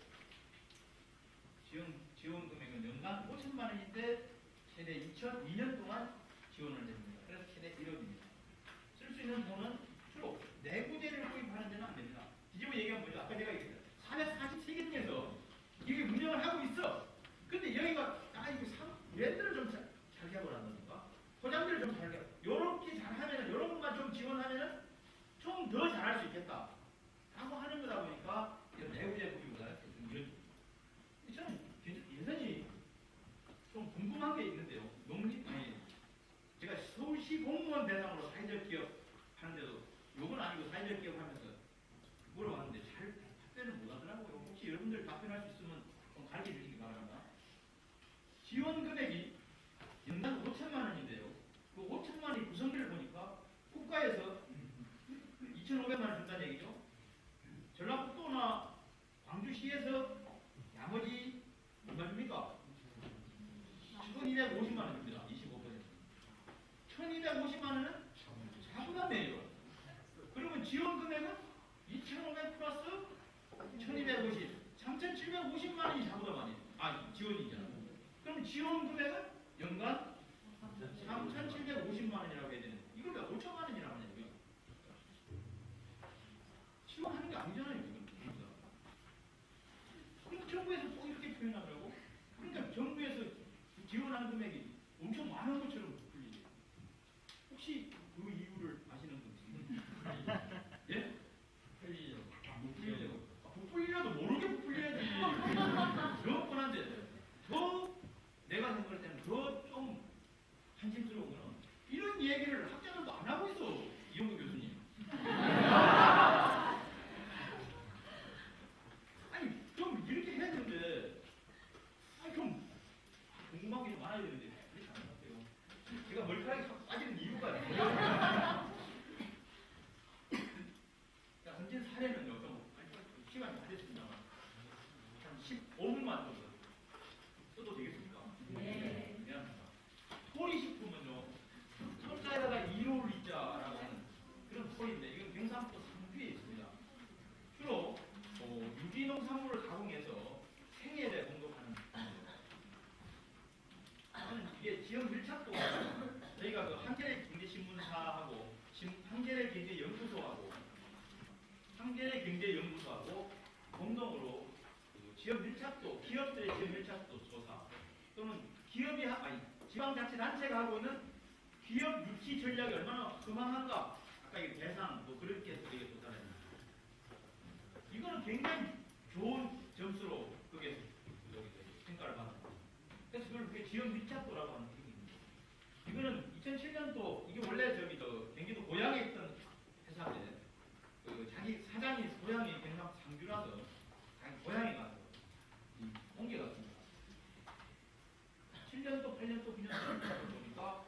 지원 금액은 연간 5천만 원인데 최대 2년 동안 지원을 해줍니다. 그래서 최대 1억입니다. 쓸 수 있는 돈은 주로 내구재를 구입하는 데는 안 됩니다. 뒤집어 얘기하면 뭐죠? 아까 제가 얘기했어요. 443개 중에서 이게 운영을 하고 있어. 근데 여기가 이거 랜드를 좀 잘게 하고 난다든가 포장들을 좀 잘게 하고 요렇게 잘하면은 요런 것만 좀 지원하면은 좀 더 잘할 수 있겠다 라고 하는 거다 보니까 내구재 구입보다는 좀 이런 저는 여전히 좀 궁금한 게 있는데요. 제가 서울시 공무원 대상으로 사회적 기업 하는데도 요건 아니고 사회적 기업 하면서 물어봤는데 잘 답변을 못 하더라고요. 혹시 여러분들 답변할 수 있으면 좀 가르쳐 주시기 바랍니다. 지원 금액이 연간 5천만 원인데요. 그 5천만 원의 구성비를 보니까 국가에서 2,500만 원 준다는 얘기죠. 전라북도나 광주시에서 나머지 얼마 줍니까? 1,250만 원 줍니다. 25%. 3,750만 원이 자부담 아니에요. 아, 지원이잖아. 그럼 지원 금액은 연간 3,750만 원이라고 해야 되는. 이걸 왜 5천만 원이라고 하냐, 이거. 지원하는 게 아니잖아요, 이건. 그럼 정부에서 꼭 이렇게 표현하더라고. 그러니까 정부에서 지원하는 금액이 엄청 많은 것처럼 풀리죠. 혹시 그 이유를 아시는 분? 예? 풀리죠. 못 풀리죠. 못 풀리려도 모르게 못 풀려야지. 더 뻔한데. 더 내가 생각할 때는 더 좀 한심스러운 거는 이런 얘기를 학자들도 안 하고 있어. 이용구 교수님. 아니 좀 이렇게 해야 되는데 아니 좀 궁금한 게 좀 많아야 되는데 그렇지 않은 것 같아요. 제가 머리카락이 자꾸 빠지는 이유가 있어요. 던진 사례는요, 좀 시간이 다 됐습니다만 한 15분만 정도 써도 되겠습니까? 네. 미안합니다. 토리식품은요, 철자에다가 2로 리자라고 하는 그런 토리인데 이건 경상북도 상주에 있습니다. 주로 유기농산물을 가공해서 생애에 공급하는 이게 지역 밀착도가 저희가 그 한겨레 경제신문사하고 한겨레 경제연구소하고 공동으로 그 지역 밀착도, 기업들의 지역 밀착도 조사 또는 기업이 아니 지방자치단체가 하고 있는 기업 유치 전략이 얼마나 허망한가 아까 이 대상 뭐 그렇게 해서 되게 좋다는 이거는 굉장히 좋은 점수로 그게 평가를 받았습니다. 그래서 그걸 그게 지역 밀착도라고 하는 얘기입니다. 이거는 2007년도 이게 원래 저기 경기도 고양에 있던 회사인데 그 자기 사장이 고향이 경상 상주라서 자기 고향에 가서 옮겨갔습니다. 7년도, 8년도, 9년도 보니까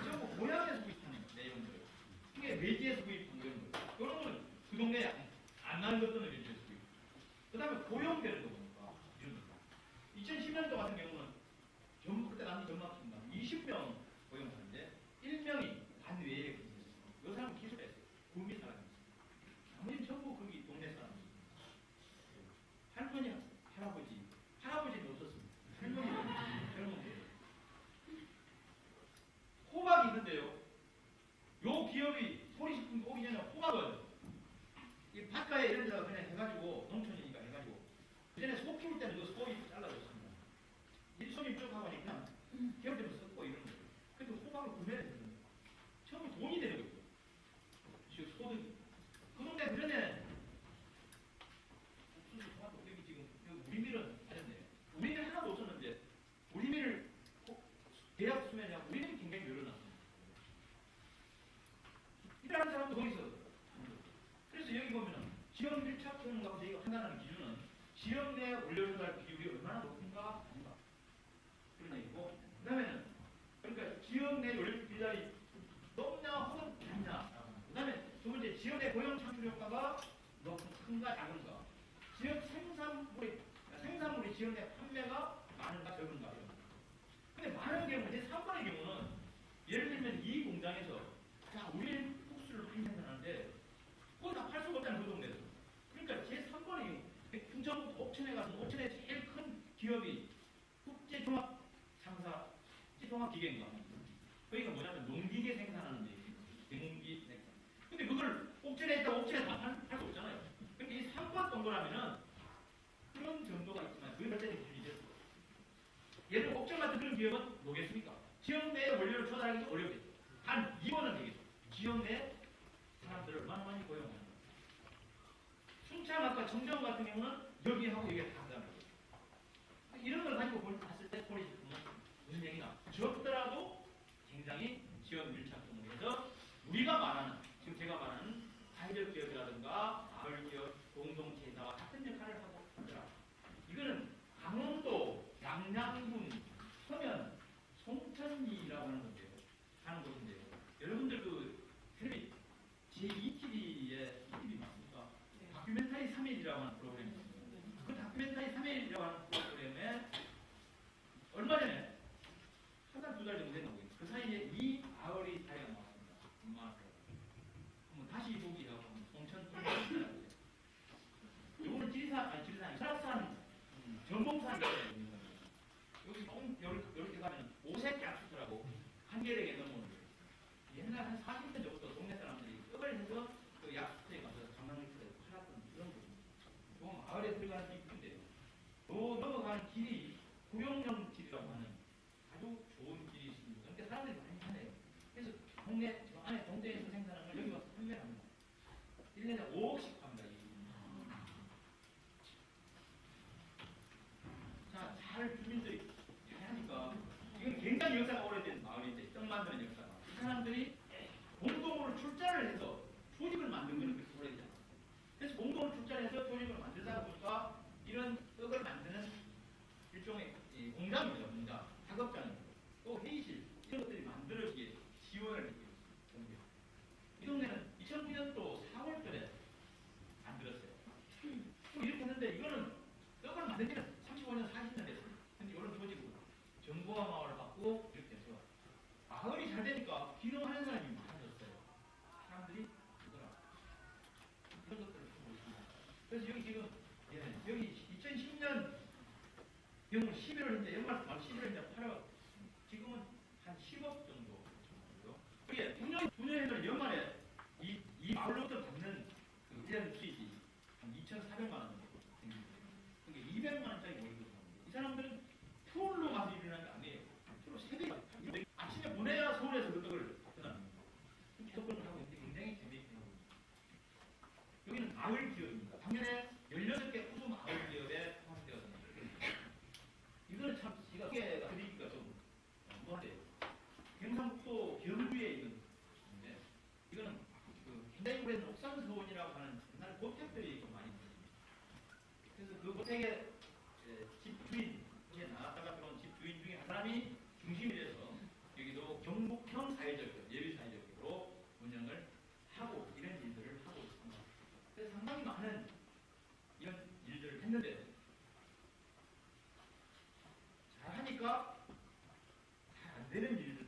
전부 고향에서 구입하는 내용들. 이게 외지에서 구입한 내용들. 그런 거는 그 동네에 안 나는 것들은 외지에서 구입. 그 다음에 고용되는 거 보니까 이런 거. 2010년도 같은 경우는 전부 그때 남이 전망입니다. 20명 고용하는데 1명이 반외에 계셨어요. 이 사람은 기술했어요. 국민 사람이었어요. 나머지는 전부 거기 동네 사람이에요. 할머니, 할아버지는 없었습니다. 할머니는 젊은 거예요. 호박이 있는데요. 요 기업이 소리식품 오기 전에 호박을 이 바깥에 이런 데다가 그냥 해가지고 농촌이니까 해가지고 그 전에 소 키울 때는 그 소이 잘라줬습니다. 이 손이 쭉 하고 그냥 기업들을 썼고 이런 거예요. 근데 호박을 구매를 했는 거예요. 처음에 돈이 되는 거예요. 지금 소득이. 그 동네 그전에 옥수수, 토마토, 여기 지금 우리밀은 하셨네요. 우리밀 하나도 없었는데 우리밀을 대학 수면이하고 우리밀이 굉장히 늘어났습니다. 일하는 사람도 거기서 그래서 여기 보면은 지역 밀착형 가서 저희가 판단하는 기준은 지역 내 원료조달 비율이 얼마나 높은가 아닌가 그런 얘기고 그 다음에는 그러니까 지역 내 원료 조달이 높냐 혹은 낮냐 그 다음에 두 번째 지역 내 고용 창출 효과가 큰가 작은가 지역 생산물이 지역 내 판매가 많은가 적은가 근데 많은 경우 이제 3번의 경우는 예를 들면 이 공장에서 자 우리는 국수를 많이 생산하는데 그걸 다 팔 수가 없다는 그 동네에서 그러니까 제 3번이 충청 옥천에 가서 옥천에 제일 큰 기업이 국제종합기계인가 그러니까 뭐냐면 농기계 생산하는 데 농기 생산 근데 그걸 옥천에 있다가 옥천에 다 팔 수 없잖아요 그러니까 이 3번 정도라면은 그런 정도가 있지만 그게 절대 기준이 됐어 예를 들어 옥천 같은 그런 기업은 뭐겠습니까? 지역 내에 원료를 조달하기도 어렵겠죠 단 2번은 되겠죠 지역 내 사람들을 얼마나 많이 고용하는 거예요. 순창학과 정정 같은 경우는 여기하고 여기가 다 한다는 거예요. 이런 걸 가지고 봤을 때 포리식품은 무슨 얘기나 적더라도 굉장히 지역 밀착성을 해서 우리가 말하는 지금 제가 말하는 사회적 기업이라든가 마을 기업, 공동체에다가 같은 역할을 하고 있더라. 이거는 강원도 양양군 서면 송천리라고 하는 건데요. 하는 곳인데요. 여러분들 그 텔레비 제2TV에 TV 맞습니까? 네. 다큐멘터리 3일이라고 하는 프로그램이 있습니다. 그 다큐멘터리 3일이라고 하는 프로그램에 얼마 전에 한 달, 두 달 정도 됐나 보겠어요. 그 사이에 이 아어리 사례가 나왔습니다. 엄마 한번 다시 보기라고 하면 송천 이거는 지리산 설악산 동네 저 안에 동대에서 생산하는 걸 여기 와서 판매를 합니다. 1년에 5억씩 합니다. 자, 잘 주민들이 잘 하니까 이건 굉장히 역사가 오래된 마을인데 떡 만드는 역사가 이 사람들이 공동으로 출자를 해서 조직을 만든 거는 그렇게 오래되지 않아요. 그래서 공동으로 출자를 해서 조직을 만들다 보니까 이런 떡을 만드는 일종의 공장입니다. 공장, 작업장입니다. 또 회의실 이런 것들이 만들어지게 지원을 했습니다. 이 동네는 2009년도 4월달에 만들었어요. 이렇게 했는데 이거는 떡을 만든 지는 35년, 40년 됐어요. 근데 이런 조직으로 정보화 마을을 받고 이렇게 해서 마을이 잘 되니까 기능하는 사람이 많아졌어요. 사람들이 그거라. 이런 것들을 보고 있습니다. 그래서 여기 지금 여기 2010년 병을 11월인데 연말 바로 11월인데 8월 지금은 한 10억 정도 정도고요. 그게 9년 연말에 이 마을로부터 받는 그 1년 수익이 한 2,400만 원 정도 생깁니다. 그게 200만 원짜리 월급을 받는데 이 사람들은 풀로 가서 일하는 게 아니에요. 풀로 새벽에 아침에 보내야 서울에서 그 떡을 받더랍니다. 떡을 하고 있는데 굉장히 재미있게 하고 있습니다. 여기는 마을 기업입니다. 작년에 16개 우수 마을 기업에 포함되었습니다. 이거는 참 제가 드리기가 좀 뭐한데요. 경상북도 경주에 있는 곳인데 이거는 그 굉장히 오래된 옥상서원이라고 하는 옛날 고택들이 좀 많이 있습니다. 그래서 그 고택의 집주인, 이제 나갔다가 들어온 집주인 중에 한 사람이 중심이 돼서 여기도 경북형 사회적 예비 사회적으로 운영을 하고 이런 일들을 하고 있습니다. 그래서 상당히 많은 이런 일들을 했는데 잘 하니까 잘 안 되는 일들